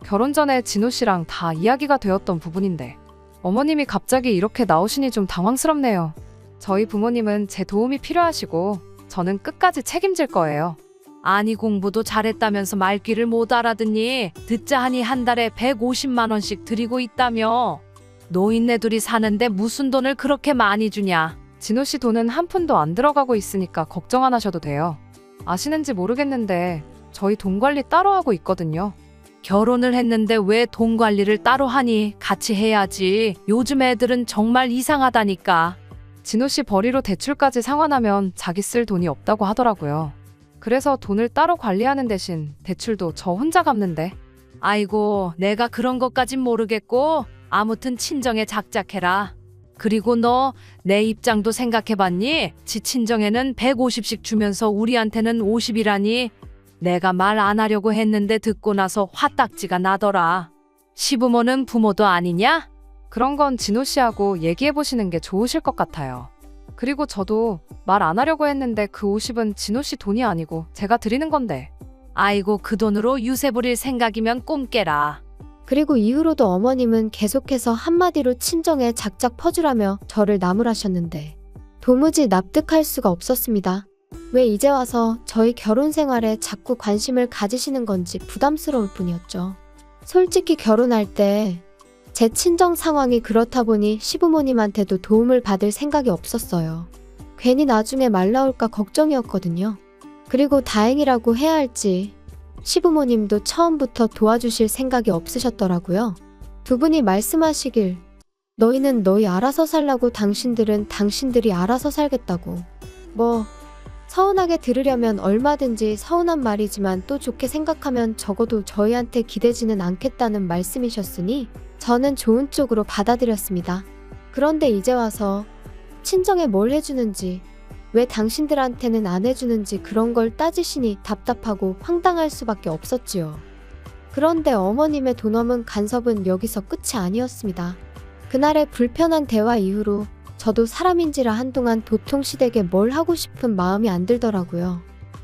결혼 전에 진호 씨랑 다 이야기가 되었던 부분인데 어머님이 갑자기 이렇게 나오시니 좀 당황스럽네요. 저희 부모님은 제 도움이 필요하시고 저는 끝까지 책임질 거예요. 아니 공부도 잘했다면서 말귀를 못 알아듣니? 듣자 하니 한 달에 150만 원씩 드리고 있다며. 노인네 둘이 사는데 무슨 돈을 그렇게 많이 주냐? 진호 씨 돈은 한 푼도 안 들어가고 있으니까 걱정 안 하셔도 돼요. 아시는지 모르겠는데 저희 돈 관리 따로 하고 있거든요. 결혼을 했는데 왜 돈 관리를 따로 하니? 같이 해야지. 요즘 애들은 정말 이상하다니까. 진호 씨 벌이로 대출까지 상환하면 자기 쓸 돈이 없다고 하더라고요. 그래서 돈을 따로 관리하는 대신 대출도 저 혼자 갚는데. 아이고 내가 그런 것까진 모르겠고 아무튼 친정에 작작해라. 그리고 너 내 입장도 생각해봤니? 지 친정에는 150씩 주면서 우리한테는 50이라니. 내가 말 안 하려고 했는데 듣고 나서 화딱지가 나더라. 시부모는 부모도 아니냐? 그런 건 진호 씨하고 얘기해보시는 게 좋으실 것 같아요. 그리고 저도 말 안 하려고 했는데 그 50은 진호 씨 돈이 아니고 제가 드리는 건데. 아이고 그 돈으로 유세 부릴 생각이면 꿈 깨라. 그리고 이후로도 어머님은 계속해서 한마디로 친정에 작작 퍼주라며 저를 나무라셨는데 도무지 납득할 수가 없었습니다. 왜 이제 와서 저희 결혼 생활에 자꾸 관심을 가지시는 건지 부담스러울 뿐이었죠. 솔직히 결혼할 때 제 친정 상황이 그렇다 보니 시부모님한테도 도움을 받을 생각이 없었어요. 괜히 나중에 말 나올까 걱정이었거든요. 그리고 다행이라고 해야 할지 시부모님도 처음부터 도와주실 생각이 없으셨더라고요. 두 분이 말씀하시길 너희는 너희 알아서 살라고 당신들은 당신들이 알아서 살겠다고. 뭐 서운하게 들으려면 얼마든지 서운한 말이지만 또 좋게 생각하면 적어도 저희한테 기대지는 않겠다는 말씀이셨으니 저는 좋은 쪽으로 받아들였습니다. 그런데 이제 와서 친정에 뭘 해주는지 왜 당신들한테는 안 해주는지 그런 걸 따지시니 답답하고 황당할 수밖에 없었지요. 그런데 어머님의 돈 없는 간섭은 여기서 끝이 아니었습니다. 그날의 불편한 대화 이후로 저도 사람인지라 한동안 도통시댁에 뭘 하고 싶은 마음이 안 들더라고요.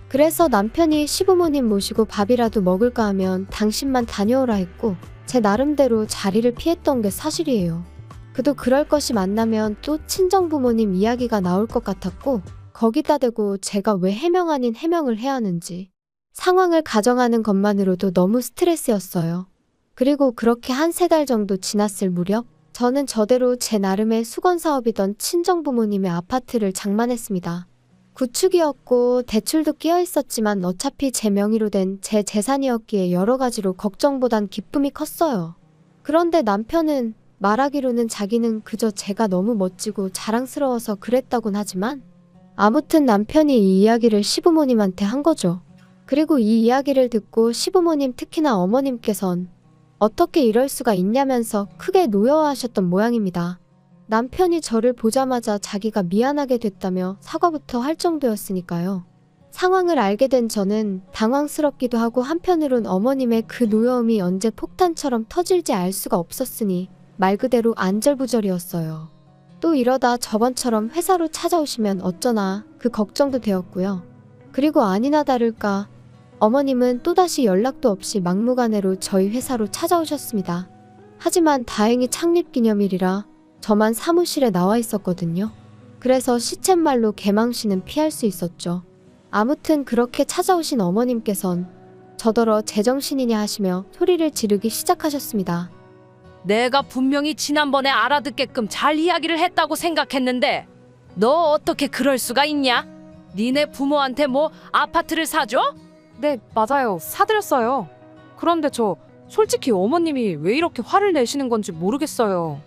그래서 남편이 시부모님 모시고 밥이라도 먹을까 하면 당신만 다녀오라 했고 제 나름대로 자리를 피했던 게 사실이에요. 그도 그럴 것이 만나면 또 친정부모님 이야기가 나올 것 같았고 거기다 대고 제가 왜 해명 아닌 해명을 해야 하는지 상황을 가정하는 것만으로도 너무 스트레스였어요. 그리고 그렇게 한 3달 정도 지났을 무렵 저는 저대로 제 나름의 수건 사업이던 친정부모님의 아파트를 장만했습니다. 구축이었고 대출도 끼어 있었지만 어차피 제 명의로 된 제 재산이었기에 여러 가지로 걱정보단 기쁨이 컸어요. 그런데 남편은 말하기로는 자기는 그저 제가 너무 멋지고 자랑스러워서 그랬다곤 하지만 아무튼 남편이 이 이야기를 시부모님한테 한 거죠. 그리고 이 이야기를 듣고 시부모님 특히나 어머님께선 어떻게 이럴 수가 있냐면서 크게 노여워하셨던 모양입니다. 남편이 저를 보자마자 자기가 미안하게 됐다며 사과부터 할 정도였으니까요. 상황을 알게 된 저는 당황스럽기도 하고 한편으론 어머님의 그 노여움이 언제 폭탄처럼 터질지 알 수가 없었으니 말 그대로 안절부절이었어요. 또 이러다 저번처럼 회사로 찾아오시면 어쩌나 그 걱정도 되었고요. 그리고 아니나 다를까 어머님은 또다시 연락도 없이 막무가내로 저희 회사로 찾아오셨습니다. 하지만 다행히 창립기념일이라 저만 사무실에 나와 있었거든요. 그래서 시쳇말로 개망신은 피할 수 있었죠. 아무튼 그렇게 찾아오신 어머님께선 저더러 제정신이냐 하시며 소리를 지르기 시작하셨습니다. 내가 분명히 지난번에 알아듣게끔 잘 이야기를 했다고 생각했는데 너 어떻게 그럴 수가 있냐? 니네 부모한테 뭐 아파트를 사줘? 네, 맞아요. 사드렸어요. 그런데 저 솔직히 어머님이 왜 이렇게 화를 내시는 건지 모르겠어요.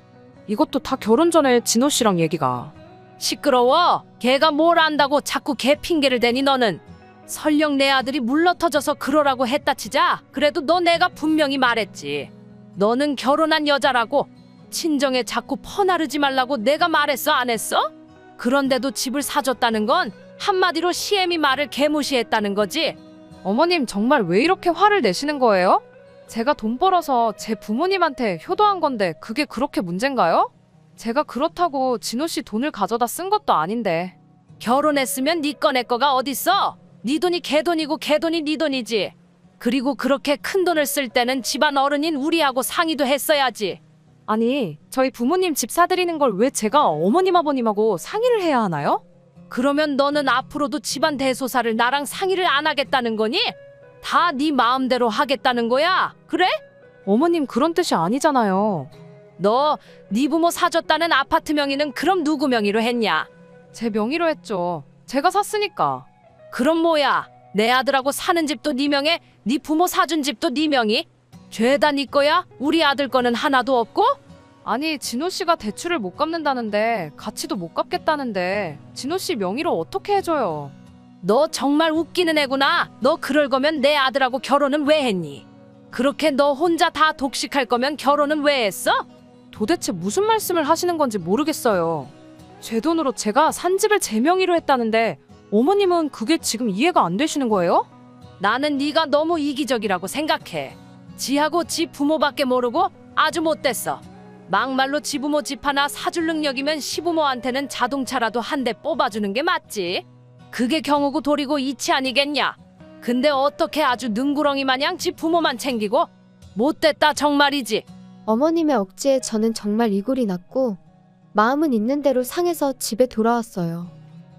이것도 다 결혼 전에 진호 씨랑 얘기가. 시끄러워. 걔가 뭘 안다고 자꾸 걔 핑계를 대니 너는. 설령 내 아들이 물러터져서 그러라고 했다 치자. 그래도 너 내가 분명히 말했지. 너는 결혼한 여자라고 친정에 자꾸 퍼나르지 말라고 내가 말했어 안 했어? 그런데도 집을 사줬다는 건 한마디로 시애미 말을 개무시했다는 거지. 어머님 정말 왜 이렇게 화를 내시는 거예요? 제가 돈 벌어서 제 부모님한테 효도한 건데 그게 그렇게 문제인가요? 제가 그렇다고 진호 씨 돈을 가져다 쓴 것도 아닌데. 결혼했으면 네 거 내 거가 어딨어? 네 돈이 걔 돈이고 걔 돈이 네 돈이지. 그리고 그렇게 큰 돈을 쓸 때는 집안 어른인 우리하고 상의도 했어야지. 아니, 저희 부모님 집 사드리는 걸 왜 제가 어머님 아버님하고 상의를 해야 하나요? 그러면 너는 앞으로도 집안 대소사를 나랑 상의를 안 하겠다는 거니? 다 네 마음대로 하겠다는 거야? 그래? 어머님 그런 뜻이 아니잖아요. 너 네 부모 사줬다는 아파트 명의는 그럼 누구 명의로 했냐? 제 명의로 했죠. 제가 샀으니까. 그럼 뭐야? 내 아들하고 사는 집도 네 명에, 네 부모 사준 집도 네 명의? 죄다 네 거야? 우리 아들 거는 하나도 없고? 아니, 진호 씨가 대출을 못 갚는다는데 같이도 못 갚겠다는데 진호 씨 명의로 어떻게 해줘요? 너 정말 웃기는 애구나. 너 그럴 거면 내 아들하고 결혼은 왜 했니? 그렇게 너 혼자 다 독식할 거면 결혼은 왜 했어? 도대체 무슨 말씀을 하시는 건지 모르겠어요. 제 돈으로 제가 산 집을 제 명의로 했다는데 어머님은 그게 지금 이해가 안 되시는 거예요? 나는 네가 너무 이기적이라고 생각해. 지하고 지 부모밖에 모르고 아주 못됐어. 막말로 지부모 집 하나 사줄 능력이면 시부모한테는 자동차라도 한 대 뽑아주는 게 맞지. 그게 경우고 도리고 이치 아니겠냐. 근데 어떻게 아주 능구렁이 마냥 지 부모만 챙기고. 못됐다 정말이지. 어머님의 억지에 저는 정말 이골이 났고 마음은 있는 대로 상해서 집에 돌아왔어요.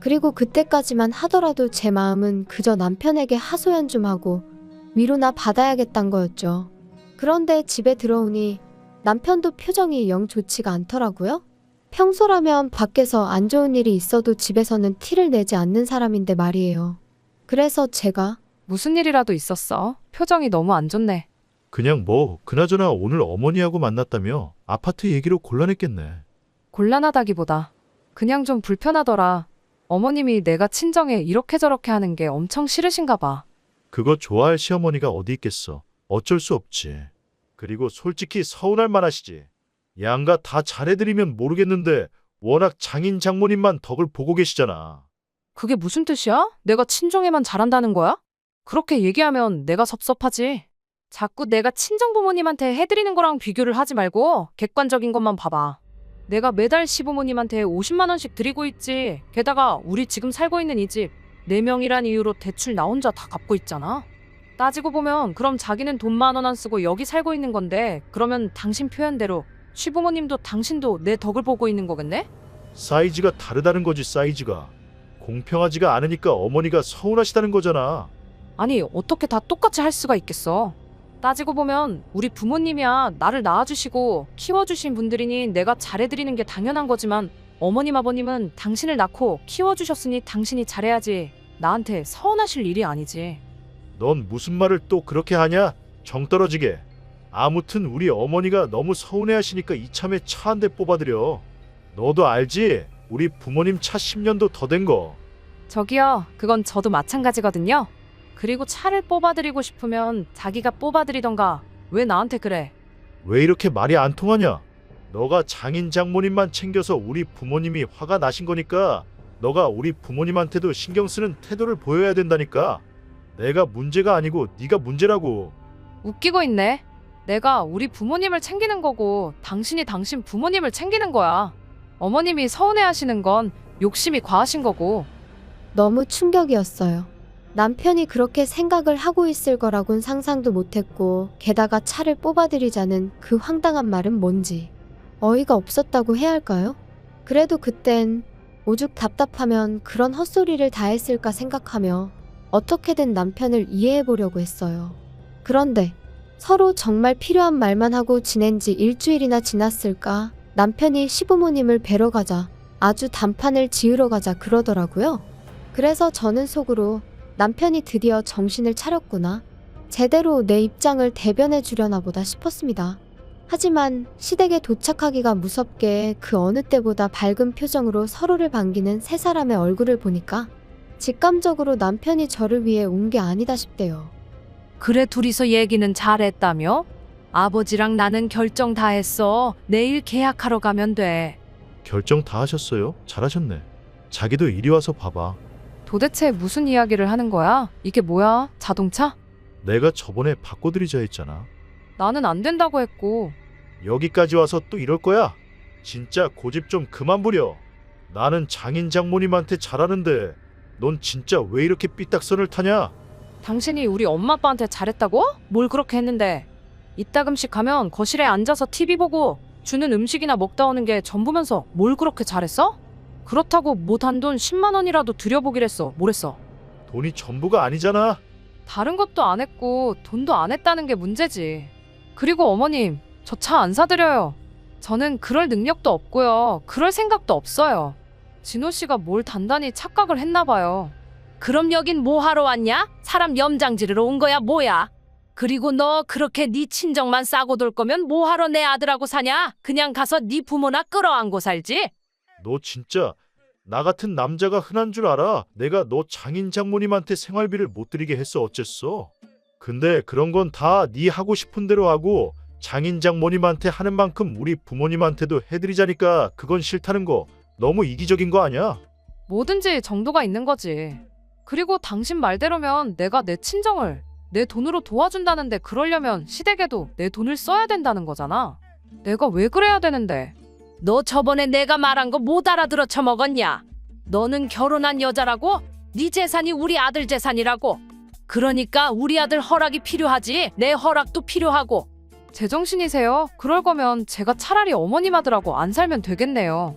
그리고 그때까지만 하더라도 제 마음은 그저 남편에게 하소연 좀 하고 위로나 받아야겠단 거였죠. 그런데 집에 들어오니 남편도 표정이 영 좋지가 않더라고요. 평소라면 밖에서 안 좋은 일이 있어도 집에서는 티를 내지 않는 사람인데 말이에요. 그래서 제가 무슨 일이라도 있었어? 표정이 너무 안 좋네. 그냥 뭐 그나저나 오늘 어머니하고 만났다며 아파트 얘기로 곤란했겠네. 곤란하다기보다 그냥 좀 불편하더라. 어머님이 내가 친정에 이렇게 저렇게 하는 게 엄청 싫으신가 봐. 그거 좋아할 시어머니가 어디 있겠어. 어쩔 수 없지. 그리고 솔직히 서운할 만하시지. 양가 다 잘해드리면 모르겠는데 워낙 장인 장모님만 덕을 보고 계시잖아. 그게 무슨 뜻이야? 내가 친정에만 잘한다는 거야? 그렇게 얘기하면 내가 섭섭하지. 자꾸 내가 친정 부모님한테 해드리는 거랑 비교를 하지 말고 객관적인 것만 봐봐. 내가 매달 시부모님한테 50만 원씩 드리고 있지. 게다가 우리 지금 살고 있는 이 집 4명이란 이유로 대출 나 혼자 다 갚고 있잖아. 따지고 보면 그럼 자기는 돈 10,000원 안 쓰고 여기 살고 있는 건데 그러면 당신 표현대로 시부모님도 당신도 내 덕을 보고 있는 거겠네? 사이즈가 다르다는 거지 사이즈가. 공평하지가 않으니까 어머니가 서운하시다는 거잖아. 아니 어떻게 다 똑같이 할 수가 있겠어. 따지고 보면 우리 부모님이야 나를 낳아주시고 키워주신 분들이니 내가 잘해드리는 게 당연한 거지만 어머님 아버님은 당신을 낳고 키워주셨으니 당신이 잘해야지. 나한테 서운하실 일이 아니지. 넌 무슨 말을 또 그렇게 하냐? 정 떨어지게. 아무튼 우리 어머니가 너무 서운해하시니까 이참에 차 한 대 뽑아드려. 너도 알지? 우리 부모님 차 10년도 더 된 거. 저기요, 그건 저도 마찬가지거든요. 그리고 차를 뽑아드리고 싶으면 자기가 뽑아드리던가. 왜 나한테 그래? 왜 이렇게 말이 안 통하냐? 너가 장인 장모님만 챙겨서 우리 부모님이 화가 나신 거니까 너가 우리 부모님한테도 신경 쓰는 태도를 보여야 된다니까. 내가 문제가 아니고 네가 문제라고. 웃기고 있네. 내가 우리 부모님을 챙기는 거고 당신이 당신 부모님을 챙기는 거야. 어머님이 서운해하시는 건 욕심이 과하신 거고. 너무 충격이었어요. 남편이 그렇게 생각을 하고 있을 거라곤 상상도 못했고 게다가 차를 뽑아드리자는 그 황당한 말은 뭔지 어이가 없었다고 해야 할까요? 그래도 그땐 오죽 답답하면 그런 헛소리를 다 했을까 생각하며 어떻게든 남편을 이해해보려고 했어요. 그런데 서로 정말 필요한 말만 하고 지낸 지 일주일이나 지났을까 남편이 시부모님을 뵈러 가자 아주 단판을 지으러 가자 그러더라고요. 그래서 저는 속으로 남편이 드디어 정신을 차렸구나. 제대로 내 입장을 대변해 주려나 보다 싶었습니다. 하지만 시댁에 도착하기가 무섭게 그 어느 때보다 밝은 표정으로 서로를 반기는 세 사람의 얼굴을 보니까 직감적으로 남편이 저를 위해 온 게 아니다 싶대요. 그래 둘이서 얘기는 잘했다며? 아버지랑 나는 결정 다 했어. 내일 계약하러 가면 돼. 결정 다 하셨어요? 잘하셨네. 자기도 이리 와서 봐봐. 도대체 무슨 이야기를 하는 거야? 이게 뭐야? 자동차? 내가 저번에 바꿔드리자 했잖아. 나는 안 된다고 했고. 여기까지 와서 또 이럴 거야? 진짜 고집 좀 그만 부려. 나는 장인 장모님한테 잘하는데 넌 진짜 왜 이렇게 삐딱선을 타냐? 당신이 우리 엄마 아빠한테 잘했다고? 뭘 그렇게 했는데? 이따금씩 가면 거실에 앉아서 TV 보고 주는 음식이나 먹다 오는 게 전부면서 뭘 그렇게 잘했어? 그렇다고 못한 돈 10만 원이라도 들여보기랬어. 뭐랬어? 돈이 전부가 아니잖아. 다른 것도 안 했고 돈도 안 했다는 게 문제지. 그리고 어머님, 저 차 안 사드려요. 저는 그럴 능력도 없고요. 그럴 생각도 없어요. 진호 씨가 뭘 단단히 착각을 했나 봐요. 그럼 여긴 뭐 하러 왔냐? 사람 염장 지르러 온 거야 뭐야? 그리고 너 그렇게 네 친정만 싸고 돌 거면 뭐 하러 내 아들하고 사냐? 그냥 가서 네 부모나 끌어안고 살지? 너 진짜 나 같은 남자가 흔한 줄 알아? 내가 너 장인 장모님한테 생활비를 못 드리게 했어 어쨌어? 근데 그런 건 다 네 하고 싶은 대로 하고 장인 장모님한테 하는 만큼 우리 부모님한테도 해드리자니까 그건 싫다는 거 너무 이기적인 거 아니야? 뭐든지 정도가 있는 거지. 그리고 당신 말대로면 내가 내 친정을 내 돈으로 도와준다는데 그러려면 시댁에도 내 돈을 써야 된다는 거잖아. 내가 왜 그래야 되는데? 너 저번에 내가 말한 거 못 알아들어 처먹었냐? 너는 결혼한 여자라고? 네 재산이 우리 아들 재산이라고. 그러니까 우리 아들 허락이 필요하지. 내 허락도 필요하고. 제정신이세요? 그럴 거면 제가 차라리 어머님 아들하고 안 살면 되겠네요.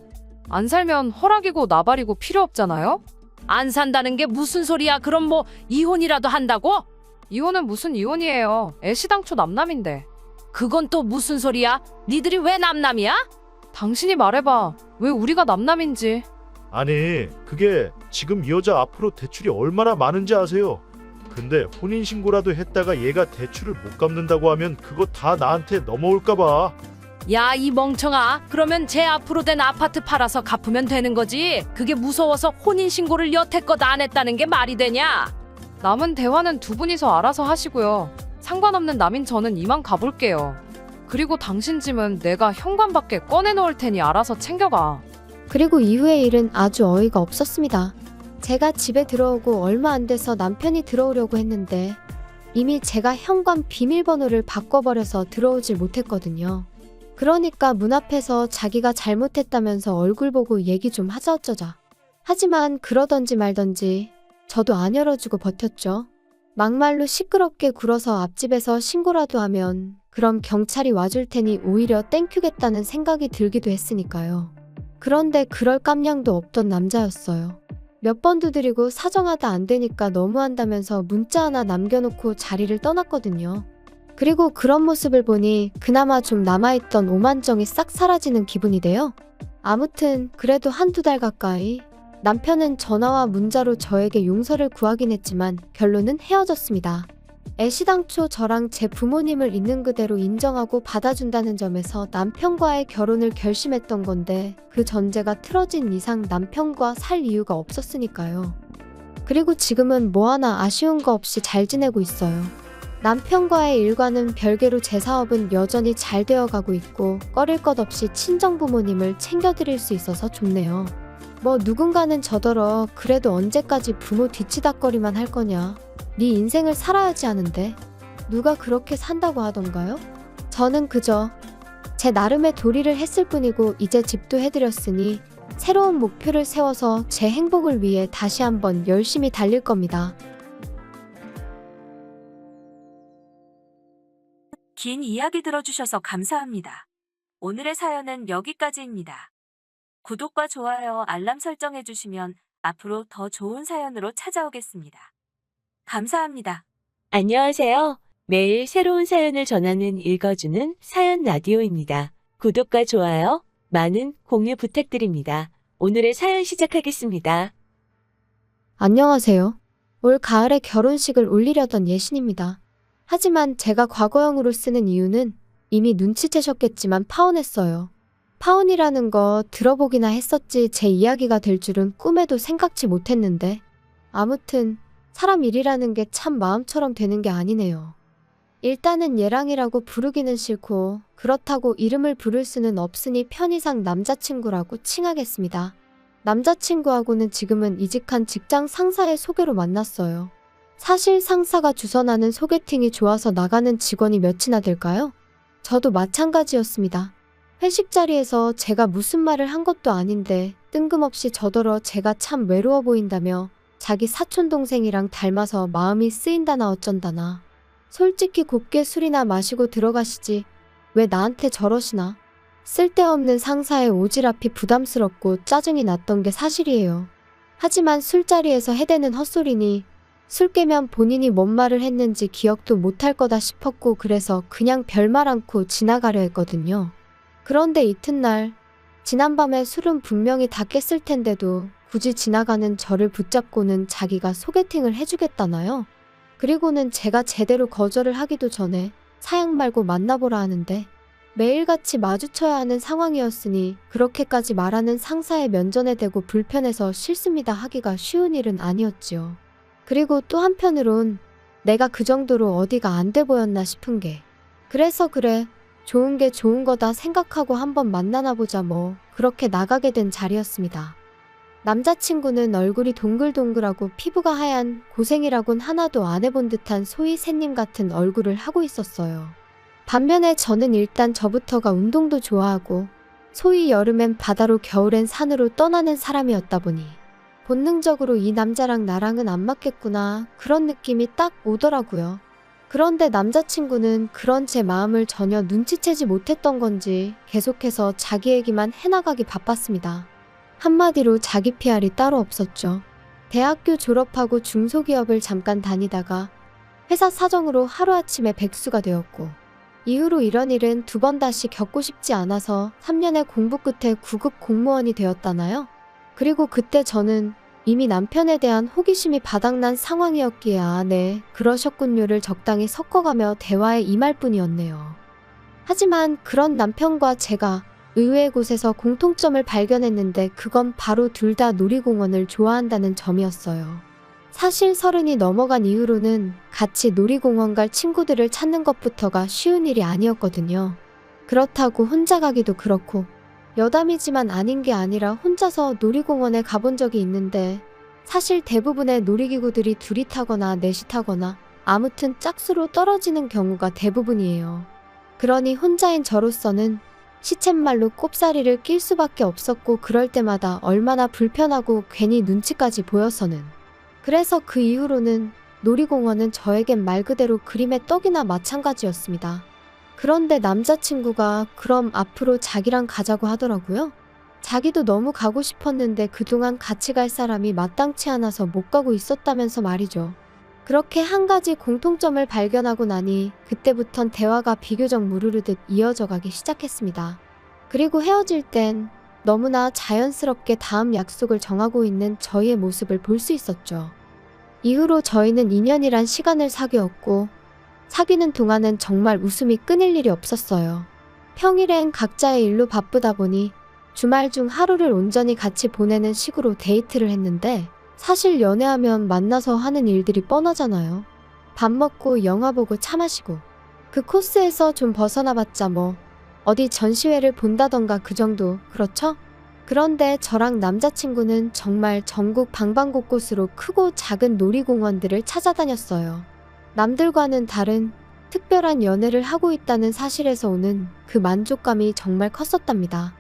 안 살면 허락이고 나발이고 필요 없잖아요? 안 산다는 게 무슨 소리야? 그럼 뭐 이혼이라도 한다고? 이혼은 무슨 이혼이에요. 애시당초 남남인데. 그건 또 무슨 소리야? 니들이 왜 남남이야? 당신이 말해봐. 왜 우리가 남남인지. 아니, 그게 지금 이 여자 앞으로 대출이 얼마나 많은지 아세요? 근데 혼인신고라도 했다가 얘가 대출을 못 갚는다고 하면 그거 다 나한테 넘어올까봐. 야, 이 멍청아. 그러면 제 앞으로 된 아파트 팔아서 갚으면 되는 거지. 그게 무서워서 혼인신고를 여태껏 안 했다는 게 말이 되냐? 남은 대화는 두 분이서 알아서 하시고요. 상관없는 남인 저는 이만 가볼게요. 그리고 당신 짐은 내가 현관밖에 꺼내놓을 테니 알아서 챙겨가. 그리고 이후의 일은 아주 어이가 없었습니다. 제가 집에 들어오고 얼마 안 돼서 남편이 들어오려고 했는데 이미 제가 현관 비밀번호를 바꿔버려서 들어오질 못했거든요. 그러니까 문 앞에서 자기가 잘못했다면서 얼굴 보고 얘기 좀 하자 어쩌자. 하지만 그러던지 말던지 저도 안 열어주고 버텼죠. 막말로 시끄럽게 굴어서 앞집에서 신고라도 하면 그럼 경찰이 와줄 테니 오히려 땡큐겠다는 생각이 들기도 했으니까요. 그런데 그럴 깜냥도 없던 남자였어요. 몇 번 두드리고 사정하다 안 되니까 너무한다면서 문자 하나 남겨놓고 자리를 떠났거든요. 그리고 그런 모습을 보니 그나마 좀 남아있던 오만정이 싹 사라지는 기분이 돼요. 아무튼 그래도 한두 달 가까이 남편은 전화와 문자로 저에게 용서를 구하긴 했지만 결론은 헤어졌습니다. 애시당초 저랑 제 부모님을 있는 그대로 인정하고 받아준다는 점에서 남편과의 결혼을 결심했던 건데 그 전제가 틀어진 이상 남편과 살 이유가 없었으니까요. 그리고 지금은 뭐 하나 아쉬운 거 없이 잘 지내고 있어요. 남편과의 일과는 별개로 제 사업은 여전히 잘 되어가고 있고 꺼릴 것 없이 친정부모님을 챙겨드릴 수 있어서 좋네요. 뭐 누군가는 저더러 그래도 언제까지 부모 뒤치다꺼리만 할 거냐. 네 인생을 살아야지 하는데 누가 그렇게 산다고 하던가요? 저는 그저 제 나름의 도리를 했을 뿐이고 이제 집도 해드렸으니 새로운 목표를 세워서 제 행복을 위해 다시 한번 열심히 달릴 겁니다. 긴 이야기 들어주셔서 감사합니다. 오늘의 사연은 여기까지입니다. 구독과 좋아요, 알람 설정해주시면 앞으로 더 좋은 사연으로 찾아오겠습니다. 감사합니다. 안녕하세요. 매일 새로운 사연을 전하는 읽어주는 사연 라디오입니다. 구독과 좋아요, 많은 공유 부탁드립니다. 오늘의 사연 시작하겠습니다. 안녕하세요. 올 가을에 결혼식을 올리려던 예신입니다. 하지만 제가 과거형으로 쓰는 이유는 이미 눈치채셨겠지만 파혼했어요. 파혼이라는 거 들어보기나 했었지 제 이야기가 될 줄은 꿈에도 생각지 못했는데 아무튼 사람 일이라는 게 참 마음처럼 되는 게 아니네요. 일단은 얘랑이라고 부르기는 싫고 그렇다고 이름을 부를 수는 없으니 편의상 남자친구라고 칭하겠습니다. 남자친구하고는 지금은 이직한 직장 상사의 소개로 만났어요. 사실 상사가 주선하는 소개팅이 좋아서 나가는 직원이 몇이나 될까요? 저도 마찬가지였습니다. 회식 자리에서 제가 무슨 말을 한 것도 아닌데 뜬금없이 저더러 제가 참 외로워 보인다며 자기 사촌동생이랑 닮아서 마음이 쓰인다나 어쩐다나. 솔직히 곱게 술이나 마시고 들어가시지 왜 나한테 저러시나. 쓸데없는 상사의 오지랖이 부담스럽고 짜증이 났던 게 사실이에요. 하지만 술자리에서 해대는 헛소리니 술 깨면 본인이 뭔 말을 했는지 기억도 못할 거다 싶었고 그래서 그냥 별말 않고 지나가려 했거든요. 그런데 이튿날 지난밤에 술은 분명히 다 깼을 텐데도 굳이 지나가는 저를 붙잡고는 자기가 소개팅을 해주겠다나요? 그리고는 제가 제대로 거절을 하기도 전에 사양 말고 만나보라 하는데 매일같이 마주쳐야 하는 상황이었으니 그렇게까지 말하는 상사의 면전에 대고 불편해서 싫습니다 하기가 쉬운 일은 아니었지요. 그리고 또 한편으론 내가 그 정도로 어디가 안 돼 보였나 싶은 게 그래서 그래 좋은 게 좋은 거다 생각하고 한번 만나나 보자 뭐 그렇게 나가게 된 자리였습니다. 남자친구는 얼굴이 동글동글하고 피부가 하얀 고생이라곤 하나도 안 해본 듯한 소위 새님 같은 얼굴을 하고 있었어요. 반면에 저는 일단 저부터가 운동도 좋아하고 소위 여름엔 바다로 겨울엔 산으로 떠나는 사람이었다 보니 본능적으로 이 남자랑 나랑은 안 맞겠구나 그런 느낌이 딱 오더라고요. 그런데 남자친구는 그런 제 마음을 전혀 눈치채지 못했던 건지 계속해서 자기 얘기만 해나가기 바빴습니다. 한마디로 자기 PR이 따로 없었죠. 대학교 졸업하고 중소기업을 잠깐 다니다가 회사 사정으로 하루아침에 백수가 되었고 이후로 이런 일은 두 번 다시 겪고 싶지 않아서 3년의 공부 끝에 9급 공무원이 되었다나요? 그리고 그때 저는 이미 남편에 대한 호기심이 바닥난 상황이었기에 아, 네, 그러셨군요를 적당히 섞어가며 대화에 임할 뿐이었네요. 하지만 그런 남편과 제가 의외의 곳에서 공통점을 발견했는데 그건 바로 둘 다 놀이공원을 좋아한다는 점이었어요. 사실 30이 넘어간 이후로는 같이 놀이공원 갈 친구들을 찾는 것부터가 쉬운 일이 아니었거든요. 그렇다고 혼자 가기도 그렇고 여담이지만 아닌 게 아니라 혼자서 놀이공원에 가본 적이 있는데 사실 대부분의 놀이기구들이 둘이 타거나 넷이 타거나 아무튼 짝수로 떨어지는 경우가 대부분이에요. 그러니 혼자인 저로서는 시쳇말로 꼽사리를 낄 수밖에 없었고 그럴 때마다 얼마나 불편하고 괜히 눈치까지 보여서는. 그래서 그 이후로는 놀이공원은 저에겐 말 그대로 그림의 떡이나 마찬가지였습니다. 그런데 남자친구가 그럼 앞으로 자기랑 가자고 하더라고요. 자기도 너무 가고 싶었는데 그동안 같이 갈 사람이 마땅치 않아서 못 가고 있었다면서 말이죠. 그렇게 한 가지 공통점을 발견하고 나니 그때부턴 대화가 비교적 무르르듯 이어져 가기 시작했습니다. 그리고 헤어질 땐 너무나 자연스럽게 다음 약속을 정하고 있는 저희의 모습을 볼 수 있었죠. 이후로 저희는 2년이란 시간을 사귀었고 사귀는 동안은 정말 웃음이 끊일 일이 없었어요. 평일엔 각자의 일로 바쁘다 보니 주말 중 하루를 온전히 같이 보내는 식으로 데이트를 했는데 사실 연애하면 만나서 하는 일들이 뻔하잖아요. 밥 먹고 영화 보고 차 마시고 그 코스에서 좀 벗어나봤자 뭐 어디 전시회를 본다던가 그 정도, 그렇죠? 그런데 저랑 남자친구는 정말 전국 방방곳곳으로 크고 작은 놀이공원들을 찾아다녔어요. 남들과는 다른 특별한 연애를 하고 있다는 사실에서 오는 그 만족감이 정말 컸었답니다.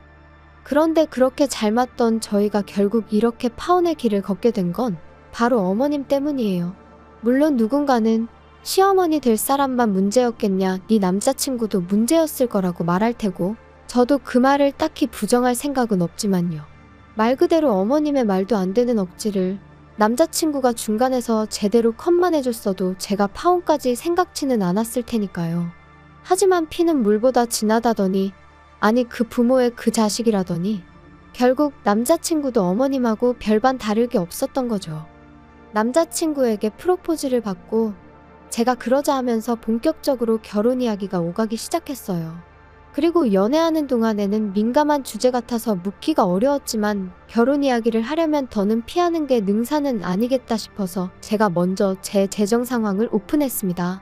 그런데 그렇게 잘 맞던 저희가 결국 이렇게 파혼의 길을 걷게 된 건 바로 어머님 때문이에요. 물론 누군가는 시어머니 될 사람만 문제였겠냐, 네 남자친구도 문제였을 거라고 말할 테고 저도 그 말을 딱히 부정할 생각은 없지만요. 말 그대로 어머님의 말도 안 되는 억지를 남자친구가 중간에서 제대로 컷만 해줬어도 제가 파혼까지 생각지는 않았을 테니까요. 하지만 피는 물보다 진하다더니, 아니 그 부모의 그 자식이라더니 결국 남자친구도 어머님하고 별반 다를 게 없었던 거죠. 남자친구에게 프로포즈를 받고 제가 그러자 하면서 본격적으로 결혼 이야기가 오가기 시작했어요. 그리고 연애하는 동안에는 민감한 주제 같아서 묻기가 어려웠지만 결혼 이야기를 하려면 더는 피하는 게 능사는 아니겠다 싶어서 제가 먼저 제 재정 상황을 오픈했습니다.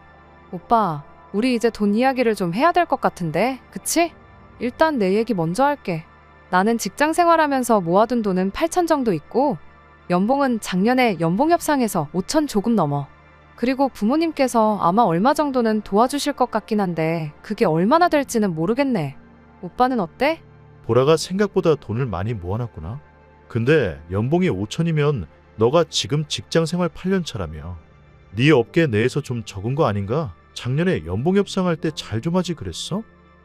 오빠, 우리 이제 돈 이야기를 좀 해야 될 것 같은데, 그치? 일단 내 얘기 먼저 할게. 나는 직장 생활하면서 모아둔 돈은 8천 정도 있고 연봉은 작년에 연봉 협상에서 5천 조금 넘어. 그리고 부모님께서 아마 얼마 정도는 도와주실 것 같긴 한데 그게 얼마나 될지는 모르겠네. 오빠는 어때? 보라가 생각보다 돈을 많이 모아놨구나. 근데 연봉이 5천이면 너가 지금 직장 생활 8년 차라며. 네 업계 내에서 좀 적은 거 아닌가? 작년에 연봉 협상할 때 잘 좀 하지 그랬어?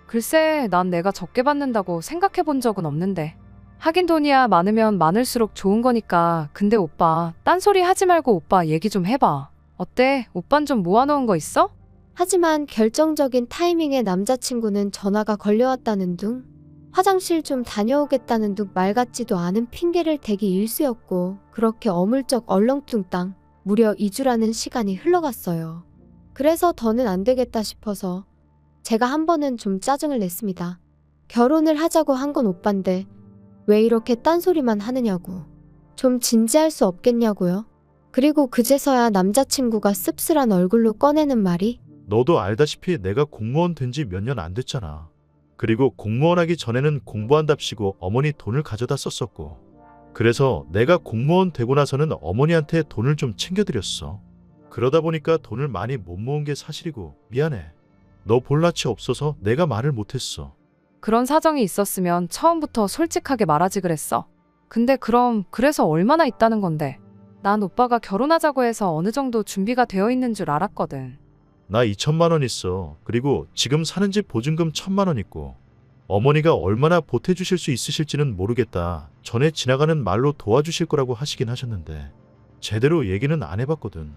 글쎄, 난 내가 적게 받는다고 생각해 본 적은 없는데. 하긴 돈이야 많으면 많을수록 좋은 거니까. 근데 오빠, 딴소리 하지 말고 오빠 얘기 좀 해봐. 어때? 오빤 좀 모아놓은 거 있어? 하지만 결정적인 타이밍에 남자친구는 전화가 걸려왔다는 둥, 화장실 좀 다녀오겠다는 둥 말 같지도 않은 핑계를 대기 일쑤였고 그렇게 어물쩍 얼렁뚱땅 무려 2주라는 시간이 흘러갔어요. 그래서 더는 안 되겠다 싶어서 제가 한 번은 좀 짜증을 냈습니다. 결혼을 하자고 한 건 오빠인데 왜 이렇게 딴소리만 하느냐고. 좀 진지할 수 없겠냐고요. 그리고 그제서야 남자친구가 씁쓸한 얼굴로 꺼내는 말이 너도 알다시피 내가 공무원 된 지 몇 년 안 됐잖아. 그리고 공무원 하기 전에는 공부한답시고 어머니 돈을 가져다 썼었고. 그래서 내가 공무원 되고 나서는 어머니한테 돈을 좀 챙겨드렸어. 그러다 보니까 돈을 많이 못 모은 게 사실이고 미안해. 너 볼낯이 없어서 내가 말을 못했어. 그런 사정이 있었으면 처음부터 솔직하게 말하지 그랬어. 근데 그럼 그래서 얼마나 있다는 건데? 난 오빠가 결혼하자고 해서 어느 정도 준비가 되어 있는 줄 알았거든. 나 2천만 원 있어. 그리고 지금 사는 집 보증금 1,000만 원 있고. 어머니가 얼마나 보태주실 수 있으실지는 모르겠다. 전에 지나가는 말로 도와주실 거라고 하시긴 하셨는데 제대로 얘기는 안 해봤거든.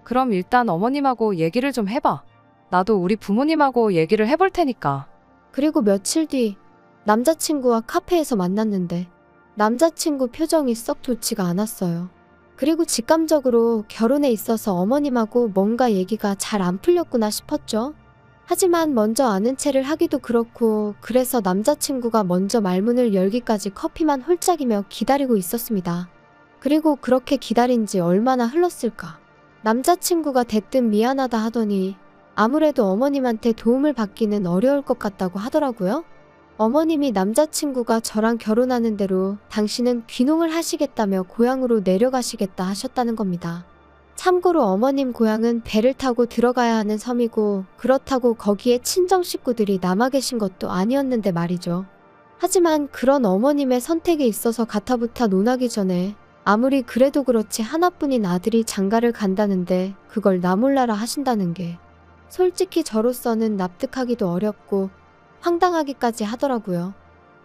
그럼 일단 어머님하고 얘기를 좀 해봐. 나도 우리 부모님하고 얘기를 해볼 테니까. 그리고 며칠 뒤 남자친구와 카페에서 만났는데 남자친구 표정이 썩 좋지가 않았어요. 그리고 직감적으로 결혼에 있어서 어머님하고 뭔가 얘기가 잘 안 풀렸구나 싶었죠. 하지만 먼저 아는 체를 하기도 그렇고 그래서 남자친구가 먼저 말문을 열기까지 커피만 홀짝이며 기다리고 있었습니다. 그리고 그렇게 기다린 지 얼마나 흘렀을까. 남자친구가 대뜸 미안하다 하더니 아무래도 어머님한테 도움을 받기는 어려울 것 같다고 하더라고요. 어머님이 남자친구가 저랑 결혼하는 대로 당신은 귀농을 하시겠다며 고향으로 내려가시겠다 하셨다는 겁니다. 참고로 어머님 고향은 배를 타고 들어가야 하는 섬이고 그렇다고 거기에 친정 식구들이 남아 계신 것도 아니었는데 말이죠. 하지만 그런 어머님의 선택에 있어서 가타부타 논하기 전에 아무리 그래도 그렇지 하나뿐인 아들이 장가를 간다는데 그걸 나 몰라라 하신다는 게 솔직히 저로서는 납득하기도 어렵고 황당하기까지 하더라고요.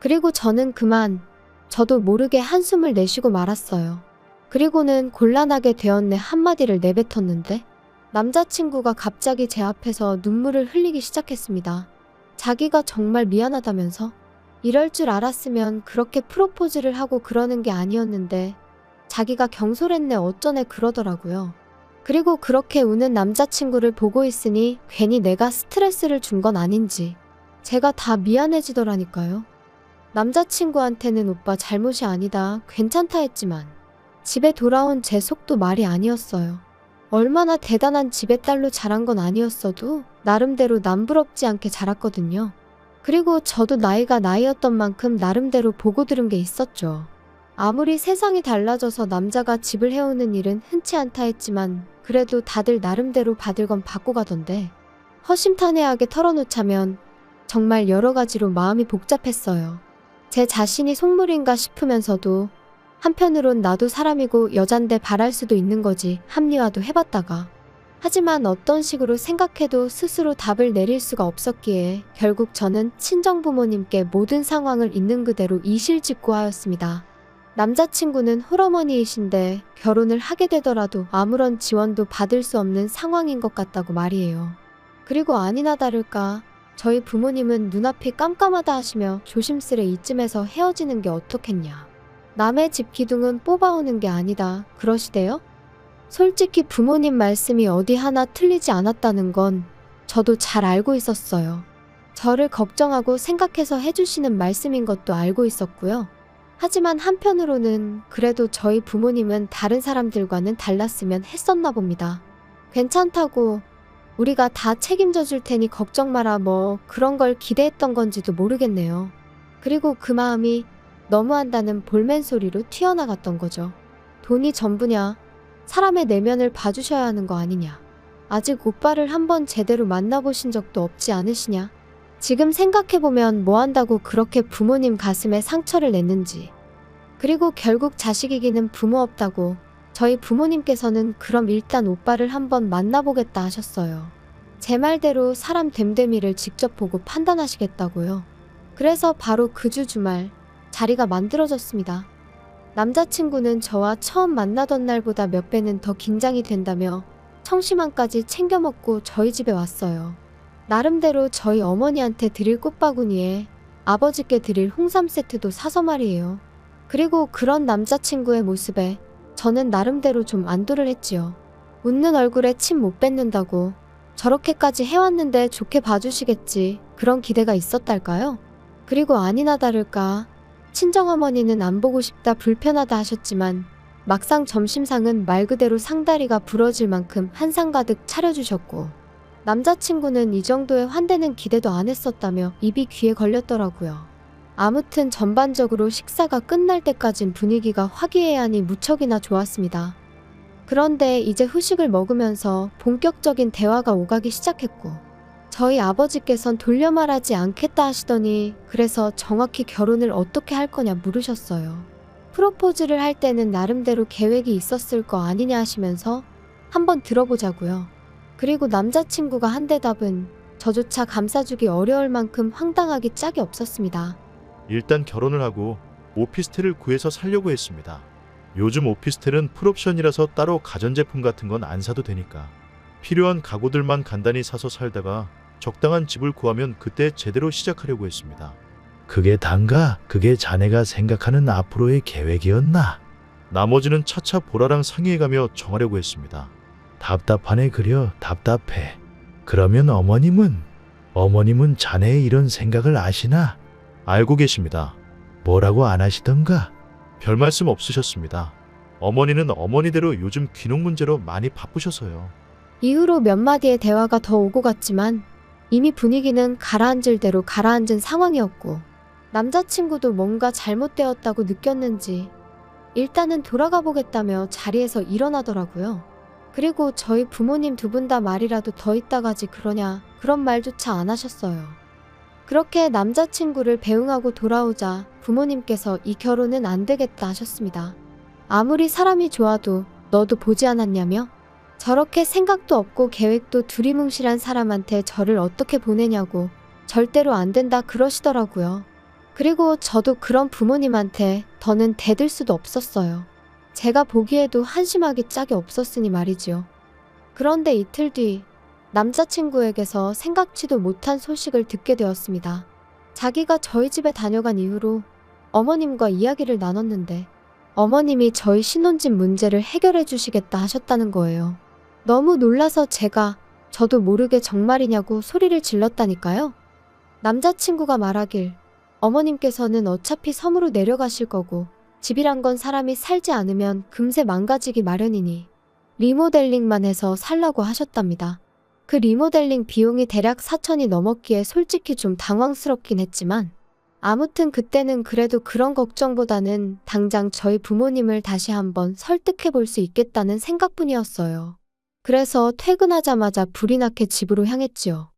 그리고 저는 그만 저도 모르게 한숨을 내쉬고 말았어요. 그리고는 곤란하게 되었네 한마디를 내뱉었는데 남자친구가 갑자기 제 앞에서 눈물을 흘리기 시작했습니다. 자기가 정말 미안하다면서 이럴 줄 알았으면 그렇게 프로포즈를 하고 그러는 게 아니었는데 자기가 경솔했네 어쩌네 그러더라고요. 그리고 그렇게 우는 남자친구를 보고 있으니 괜히 내가 스트레스를 준 건 아닌지 제가 다 미안해지더라니까요. 남자친구한테는 오빠 잘못이 아니다 괜찮다 했지만 집에 돌아온 제 속도 말이 아니었어요. 얼마나 대단한 집의 딸로 자란 건 아니었어도 나름대로 남부럽지 않게 자랐거든요. 그리고 저도 나이가 나이였던 만큼 나름대로 보고 들은 게 있었죠. 아무리 세상이 달라져서 남자가 집을 해오는 일은 흔치 않다 했지만 그래도 다들 나름대로 받을 건 받고 가던데 허심탄회하게 털어놓자면 정말 여러 가지로 마음이 복잡했어요. 제 자신이 속물인가 싶으면서도 한편으론 나도 사람이고 여잔데 바랄 수도 있는 거지 합리화도 해봤다가 하지만 어떤 식으로 생각해도 스스로 답을 내릴 수가 없었기에 결국 저는 친정부모님께 모든 상황을 있는 그대로 이실직고하였습니다. 남자친구는 홀어머니이신데 결혼을 하게 되더라도 아무런 지원도 받을 수 없는 상황인 것 같다고 말이에요. 그리고 아니나 다를까 저희 부모님은 눈앞이 깜깜하다 하시며 조심스레 이쯤에서 헤어지는 게 어떻겠냐. 남의 집 기둥은 뽑아오는 게 아니다 그러시대요? 솔직히 부모님 말씀이 어디 하나 틀리지 않았다는 건 저도 잘 알고 있었어요. 저를 걱정하고 생각해서 해주시는 말씀인 것도 알고 있었고요. 하지만 한편으로는 그래도 저희 부모님은 다른 사람들과는 달랐으면 했었나 봅니다. 괜찮다고 우리가 다 책임져 줄 테니 걱정 마라 뭐 그런 걸 기대했던 건지도 모르겠네요. 그리고 그 마음이 너무한다는 볼멘 소리로 튀어나갔던 거죠. 돈이 전부냐? 사람의 내면을 봐주셔야 하는 거 아니냐? 아직 오빠를 한번 제대로 만나보신 적도 없지 않으시냐? 지금 생각해보면 뭐 한다고 그렇게 부모님 가슴에 상처를 냈는지. 그리고 결국 자식 이기는 부모 없다고 저희 부모님께서는 그럼 일단 오빠를 한번 만나보겠다 하셨어요. 제 말대로 사람 됨됨이를 직접 보고 판단하시겠다고요. 그래서 바로 그 주 주말 자리가 만들어졌습니다. 남자친구는 저와 처음 만나던 날보다 몇 배는 더 긴장이 된다며 청심환까지 챙겨 먹고 저희 집에 왔어요. 나름대로 저희 어머니한테 드릴 꽃바구니에 아버지께 드릴 홍삼 세트도 사서 말이에요. 그리고 그런 남자친구의 모습에 저는 나름대로 좀 안도를 했지요. 웃는 얼굴에 침 못 뱉는다고 저렇게까지 해왔는데 좋게 봐주시겠지 그런 기대가 있었달까요? 그리고 아니나 다를까 친정어머니는 안 보고 싶다 불편하다 하셨지만 막상 점심상은 말 그대로 상다리가 부러질 만큼 한상 가득 차려주셨고 남자친구는 이 정도의 환대는 기대도 안 했었다며 입이 귀에 걸렸더라고요. 아무튼 전반적으로 식사가 끝날 때까진 분위기가 화기애애하니 무척이나 좋았습니다. 그런데 이제 후식을 먹으면서 본격적인 대화가 오가기 시작했고 저희 아버지께선 돌려 말하지 않겠다 하시더니 그래서 정확히 결혼을 어떻게 할 거냐 물으셨어요. 프로포즈를 할 때는 나름대로 계획이 있었을 거 아니냐 하시면서 한번 들어보자고요. 그리고 남자친구가 한 대답은 저조차 감싸주기 어려울 만큼 황당하기 짝이 없었습니다. 일단 결혼을 하고 오피스텔을 구해서 살려고 했습니다. 요즘 오피스텔은 풀옵션이라서 따로 가전제품 같은 건 안 사도 되니까 필요한 가구들만 간단히 사서 살다가 적당한 집을 구하면 그때 제대로 시작하려고 했습니다. 그게 단가? 그게 자네가 생각하는 앞으로의 계획이었나? 나머지는 차차 보라랑 상의해가며 정하려고 했습니다. 답답하네 그려 답답해. 그러면 어머님은 자네의 이런 생각을 아시나? 알고 계십니다. 뭐라고 안 하시던가? 별 말씀 없으셨습니다. 어머니는 어머니대로 요즘 귀농 문제로 많이 바쁘셔서요. 이후로 몇 마디의 대화가 더 오고 갔지만 이미 분위기는 가라앉을 대로 가라앉은 상황이었고 남자친구도 뭔가 잘못되었다고 느꼈는지 일단은 돌아가 보겠다며 자리에서 일어나더라고요. 그리고 저희 부모님 두 분 다 말이라도 더 있다가지 그러냐 그런 말조차 안 하셨어요. 그렇게 남자친구를 배웅하고 돌아오자 부모님께서 이 결혼은 안 되겠다 하셨습니다. 아무리 사람이 좋아도 너도 보지 않았냐며 저렇게 생각도 없고 계획도 두리뭉실한 사람한테 저를 어떻게 보내냐고 절대로 안 된다 그러시더라고요. 그리고 저도 그런 부모님한테 더는 대들 수도 없었어요. 제가 보기에도 한심하기 짝이 없었으니 말이지요. 그런데 이틀 뒤 남자친구에게서 생각지도 못한 소식을 듣게 되었습니다. 자기가 저희 집에 다녀간 이후로 어머님과 이야기를 나눴는데 어머님이 저희 신혼집 문제를 해결해 주시겠다 하셨다는 거예요. 너무 놀라서 저도 모르게 정말이냐고 소리를 질렀다니까요. 남자친구가 말하길 어머님께서는 어차피 섬으로 내려가실 거고 집이란 건 사람이 살지 않으면 금세 망가지기 마련이니 리모델링만 해서 살라고 하셨답니다. 그 리모델링 비용이 대략 4천이 넘었기에 솔직히 좀 당황스럽긴 했지만 아무튼 그때는 그래도 그런 걱정보다는 당장 저희 부모님을 다시 한번 설득해 볼 수 있겠다는 생각뿐이었어요. 그래서 퇴근하자마자 불이 나게 집으로 향했지요.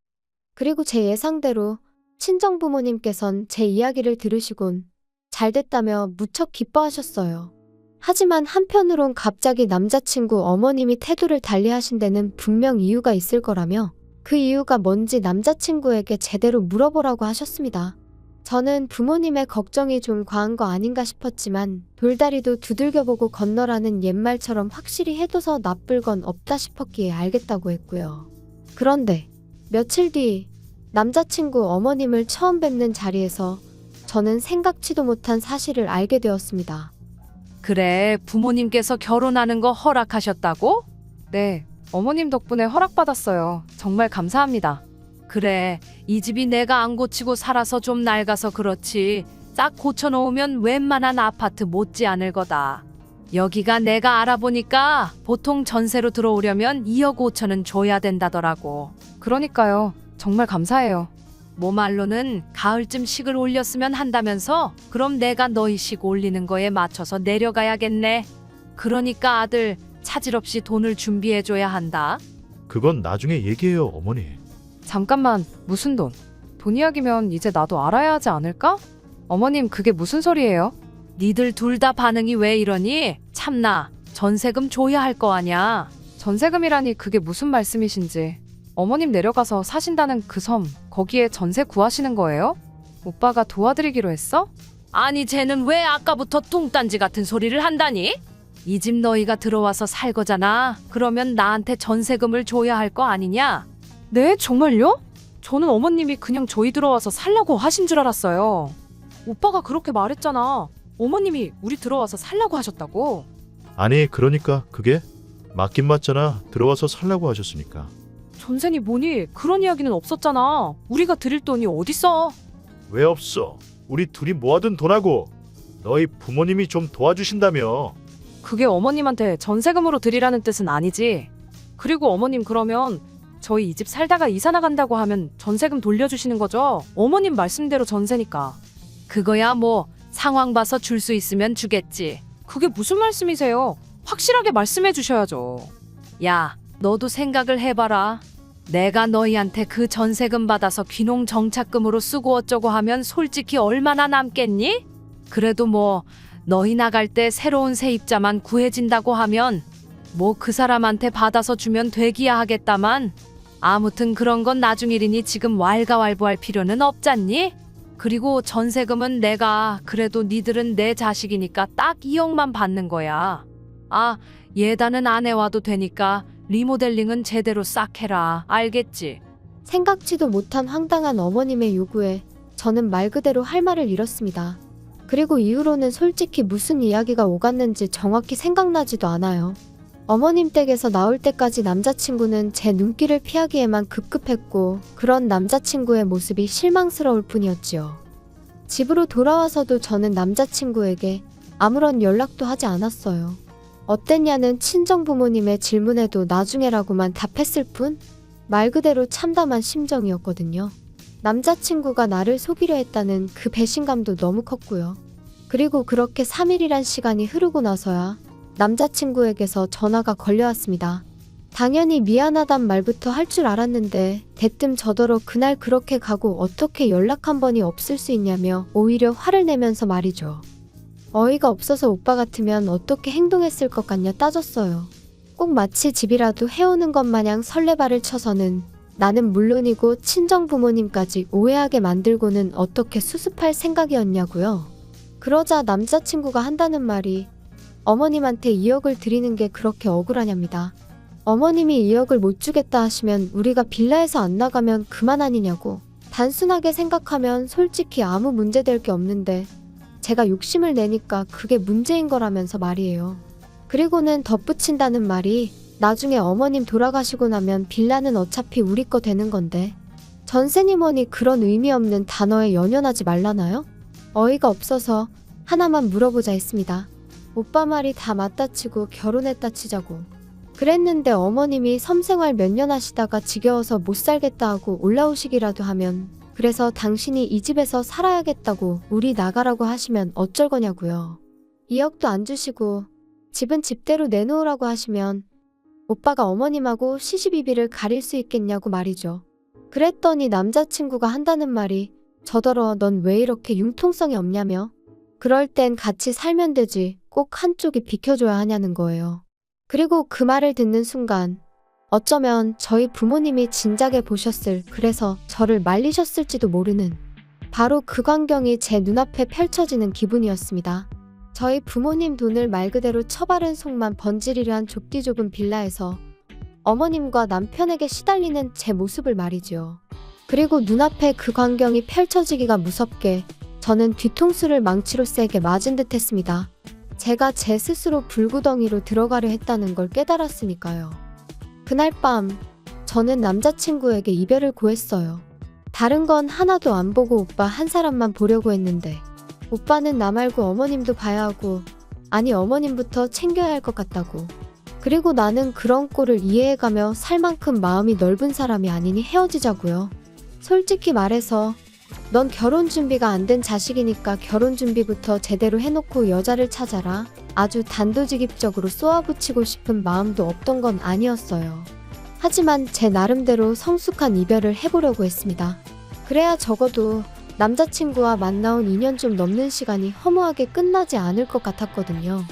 그리고 제 예상대로 친정 부모님께선 제 이야기를 들으시곤 잘됐다며 무척 기뻐하셨어요. 하지만 한편으론 갑자기 남자친구 어머님이 태도를 달리하신 데는 분명 이유가 있을 거라며 그 이유가 뭔지 남자친구에게 제대로 물어보라고 하셨습니다. 저는 부모님의 걱정이 좀 과한 거 아닌가 싶었지만 돌다리도 두들겨보고 건너라는 옛말처럼 확실히 해둬서 나쁠 건 없다 싶었기에 알겠다고 했고요. 그런데 며칠 뒤 남자친구 어머님을 처음 뵙는 자리에서 저는 생각지도 못한 사실을 알게 되었습니다. 그래, 부모님께서 결혼하는 거 허락하셨다고? 네, 어머님 덕분에 허락받았어요. 정말 감사합니다. 그래, 이 집이 내가 안 고치고 살아서 좀 낡아서 그렇지 싹 고쳐놓으면 웬만한 아파트 못지 않을 거다. 여기가 내가 알아보니까 보통 전세로 들어오려면 2억 5천은 줘야 된다더라고. 그러니까요. 정말 감사해요. 뭐 말로는 가을쯤 식을 올렸으면 한다면서? 그럼 내가 너희 식 올리는 거에 맞춰서 내려가야겠네. 그러니까 아들 차질 없이 돈을 준비해줘야 한다. 그건 나중에 얘기해요, 어머니. 잠깐만, 무슨 돈? 돈 이야기면 이제 나도 알아야 하지 않을까? 어머님, 그게 무슨 소리예요? 니들 둘 다 반응이 왜 이러니? 참나, 전세금 줘야 할 거 아냐. 전세금이라니 그게 무슨 말씀이신지. 어머님 내려가서 사신다는 그 섬, 거기에 전세 구하시는 거예요? 오빠가 도와드리기로 했어? 아니 쟤는 왜 아까부터 뚱딴지 같은 소리를 한다니? 이 집 너희가 들어와서 살 거잖아. 그러면 나한테 전세금을 줘야 할 거 아니냐? 네, 정말요? 저는 어머님이 그냥 저희 들어와서 살라고 하신 줄 알았어요. 오빠가 그렇게 말했잖아. 어머님이 우리 들어와서 살라고 하셨다고. 아니 그러니까 그게 맞긴 맞잖아. 들어와서 살라고 하셨으니까. 전세니 뭐니 그런 이야기는 없었잖아. 우리가 드릴 돈이 어딨어. 왜 없어? 우리 둘이 모아둔 돈하고 너희 부모님이 좀 도와주신다며. 그게 어머님한테 전세금으로 드리라는 뜻은 아니지. 그리고 어머님 그러면 저희 이 집 살다가 이사 나간다고 하면 전세금 돌려주시는 거죠? 어머님 말씀대로 전세니까. 그거야 뭐 상황 봐서 줄 수 있으면 주겠지. 그게 무슨 말씀이세요? 확실하게 말씀해 주셔야죠. 야, 너도 생각을 해봐라. 내가 너희한테 그 전세금 받아서 귀농 정착금으로 쓰고 어쩌고 하면 솔직히 얼마나 남겠니? 그래도 뭐 너희 나갈 때 새로운 세입자만 구해진다고 하면 뭐 그 사람한테 받아서 주면 되기야 하겠다만 아무튼 그런 건 나중 일이니 지금 왈가왈부할 필요는 없잖니? 그리고 전세금은 내가 그래도 니들은 내 자식이니까 딱 2억만 받는 거야. 아, 예단은 안 해와도 되니까 리모델링은 제대로 싹 해라. 알겠지? 생각지도 못한 황당한 어머님의 요구에 저는 말 그대로 할 말을 잃었습니다. 그리고 이후로는 솔직히 무슨 이야기가 오갔는지 정확히 생각나지도 않아요. 어머님 댁에서 나올 때까지 남자친구는 제 눈길을 피하기에만 급급했고 그런 남자친구의 모습이 실망스러울 뿐이었지요. 집으로 돌아와서도 저는 남자친구에게 아무런 연락도 하지 않았어요. 어땠냐는 친정 부모님의 질문에도 나중에라고만 답했을 뿐 말 그대로 참담한 심정이었거든요. 남자친구가 나를 속이려 했다는 그 배신감도 너무 컸고요. 그리고 그렇게 3일이란 시간이 흐르고 나서야 남자친구에게서 전화가 걸려왔습니다. 당연히 미안하단 말부터 할 줄 알았는데 대뜸 저더러 그날 그렇게 가고 어떻게 연락 한 번이 없을 수 있냐며 오히려 화를 내면서 말이죠. 어이가 없어서 오빠 같으면 어떻게 행동했을 것 같냐 따졌어요. 꼭 마치 집이라도 해오는 것 마냥 설레발을 쳐서는 나는 물론이고 친정 부모님까지 오해하게 만들고는 어떻게 수습할 생각이었냐고요. 그러자 남자친구가 한다는 말이 어머님한테 2억을 드리는 게 그렇게 억울하냐입니다. 어머님이 2억을 못 주겠다 하시면 우리가 빌라에서 안 나가면 그만 아니냐고. 단순하게 생각하면 솔직히 아무 문제될 게 없는데 제가 욕심을 내니까 그게 문제인 거라면서 말이에요. 그리고는 덧붙인다는 말이 나중에 어머님 돌아가시고 나면 빌라는 어차피 우리 거 되는 건데 전세니 뭐니 그런 의미 없는 단어에 연연하지 말라나요? 어이가 없어서 하나만 물어보자 했습니다. 오빠 말이 다 맞다 치고 결혼했다 치자고. 그랬는데 어머님이 섬생활 몇 년 하시다가 지겨워서 못 살겠다 하고 올라오시기라도 하면 그래서 당신이 이 집에서 살아야겠다고 우리 나가라고 하시면 어쩔 거냐고요. 2억도 안 주시고 집은 집대로 내놓으라고 하시면 오빠가 어머님하고 시시비비를 가릴 수 있겠냐고 말이죠. 그랬더니 남자친구가 한다는 말이 저더러 넌 왜 이렇게 융통성이 없냐며 그럴 땐 같이 살면 되지 꼭 한쪽이 비켜줘야 하냐는 거예요. 그리고 그 말을 듣는 순간 어쩌면 저희 부모님이 진작에 보셨을 그래서 저를 말리셨을지도 모르는 바로 그 광경이 제 눈앞에 펼쳐지는 기분이었습니다. 저희 부모님 돈을 말 그대로 처바른 속만 번지르르 한 좁디 좁은 빌라에서 어머님과 남편에게 시달리는 제 모습을 말이죠. 그리고 눈앞에 그 광경이 펼쳐지기가 무섭게 저는 뒤통수를 망치로 세게 맞은 듯 했습니다. 제가 제 스스로 불구덩이로 들어가려 했다는 걸 깨달았으니까요. 그날 밤 저는 남자친구에게 이별을 고했어요. 다른 건 하나도 안 보고 오빠 한 사람만 보려고 했는데 오빠는 나 말고 어머님도 봐야 하고 아니 어머님부터 챙겨야 할 것 같다고. 그리고 나는 그런 꼴을 이해해가며 살 만큼 마음이 넓은 사람이 아니니 헤어지자고요. 솔직히 말해서 넌 결혼 준비가 안 된 자식이니까 결혼 준비부터 제대로 해놓고 여자를 찾아라. 아주 단도직입적으로 쏘아붙이고 싶은 마음도 없던 건 아니었어요. 하지만 제 나름대로 성숙한 이별을 해보려고 했습니다. 그래야 적어도 남자친구와 만나온 2년 좀 넘는 시간이 허무하게 끝나지 않을 것 같았거든요.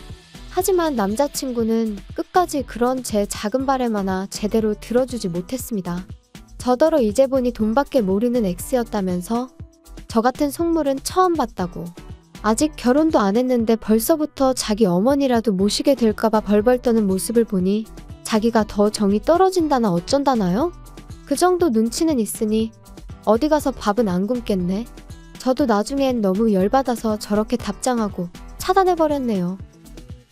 하지만 남자친구는 끝까지 그런 제 작은 바람 하나 제대로 들어주지 못했습니다. 저더러 이제 보니 돈밖에 모르는 X였다면서 저 같은 속물은 처음 봤다고. 아직 결혼도 안 했는데 벌써부터 자기 어머니라도 모시게 될까봐 벌벌 떠는 모습을 보니 자기가 더 정이 떨어진다나 어쩐다나요? 그 정도 눈치는 있으니 어디 가서 밥은 안 굶겠네. 저도 나중엔 너무 열받아서 저렇게 답장하고 차단해버렸네요.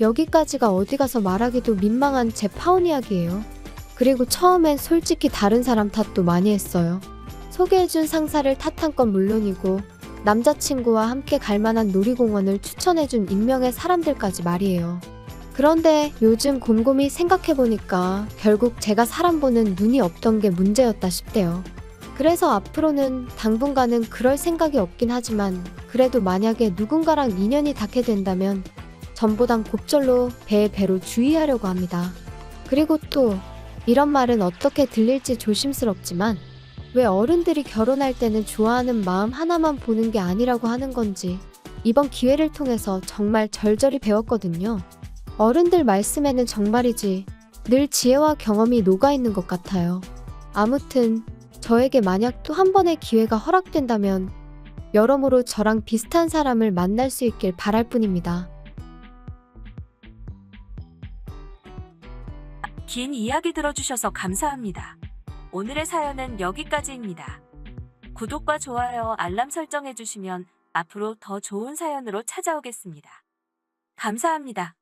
여기까지가 어디 가서 말하기도 민망한 제 파혼 이야기예요. 그리고 처음엔 솔직히 다른 사람 탓도 많이 했어요. 소개해준 상사를 탓한 건 물론이고 남자친구와 함께 갈만한 놀이공원을 추천해준 익명의 사람들까지 말이에요. 그런데 요즘 곰곰이 생각해보니까 결국 제가 사람 보는 눈이 없던 게 문제였다 싶대요. 그래서 앞으로는 당분간은 그럴 생각이 없긴 하지만 그래도 만약에 누군가랑 인연이 닿게 된다면 전보단 곱절로 배에 배로 주의하려고 합니다. 그리고 또 이런 말은 어떻게 들릴지 조심스럽지만 왜 어른들이 결혼할 때는 좋아하는 마음 하나만 보는 게 아니라고 하는 건지 이번 기회를 통해서 정말 절절히 배웠거든요. 어른들 말씀에는 정말이지 늘 지혜와 경험이 녹아있는 것 같아요. 아무튼 저에게 만약 또 한 번의 기회가 허락된다면 여러모로 저랑 비슷한 사람을 만날 수 있길 바랄 뿐입니다. 긴 이야기 들어주셔서 감사합니다. 오늘의 사연은 여기까지입니다. 구독과 좋아요, 알람 설정해주시면 앞으로 더 좋은 사연으로 찾아오겠습니다. 감사합니다.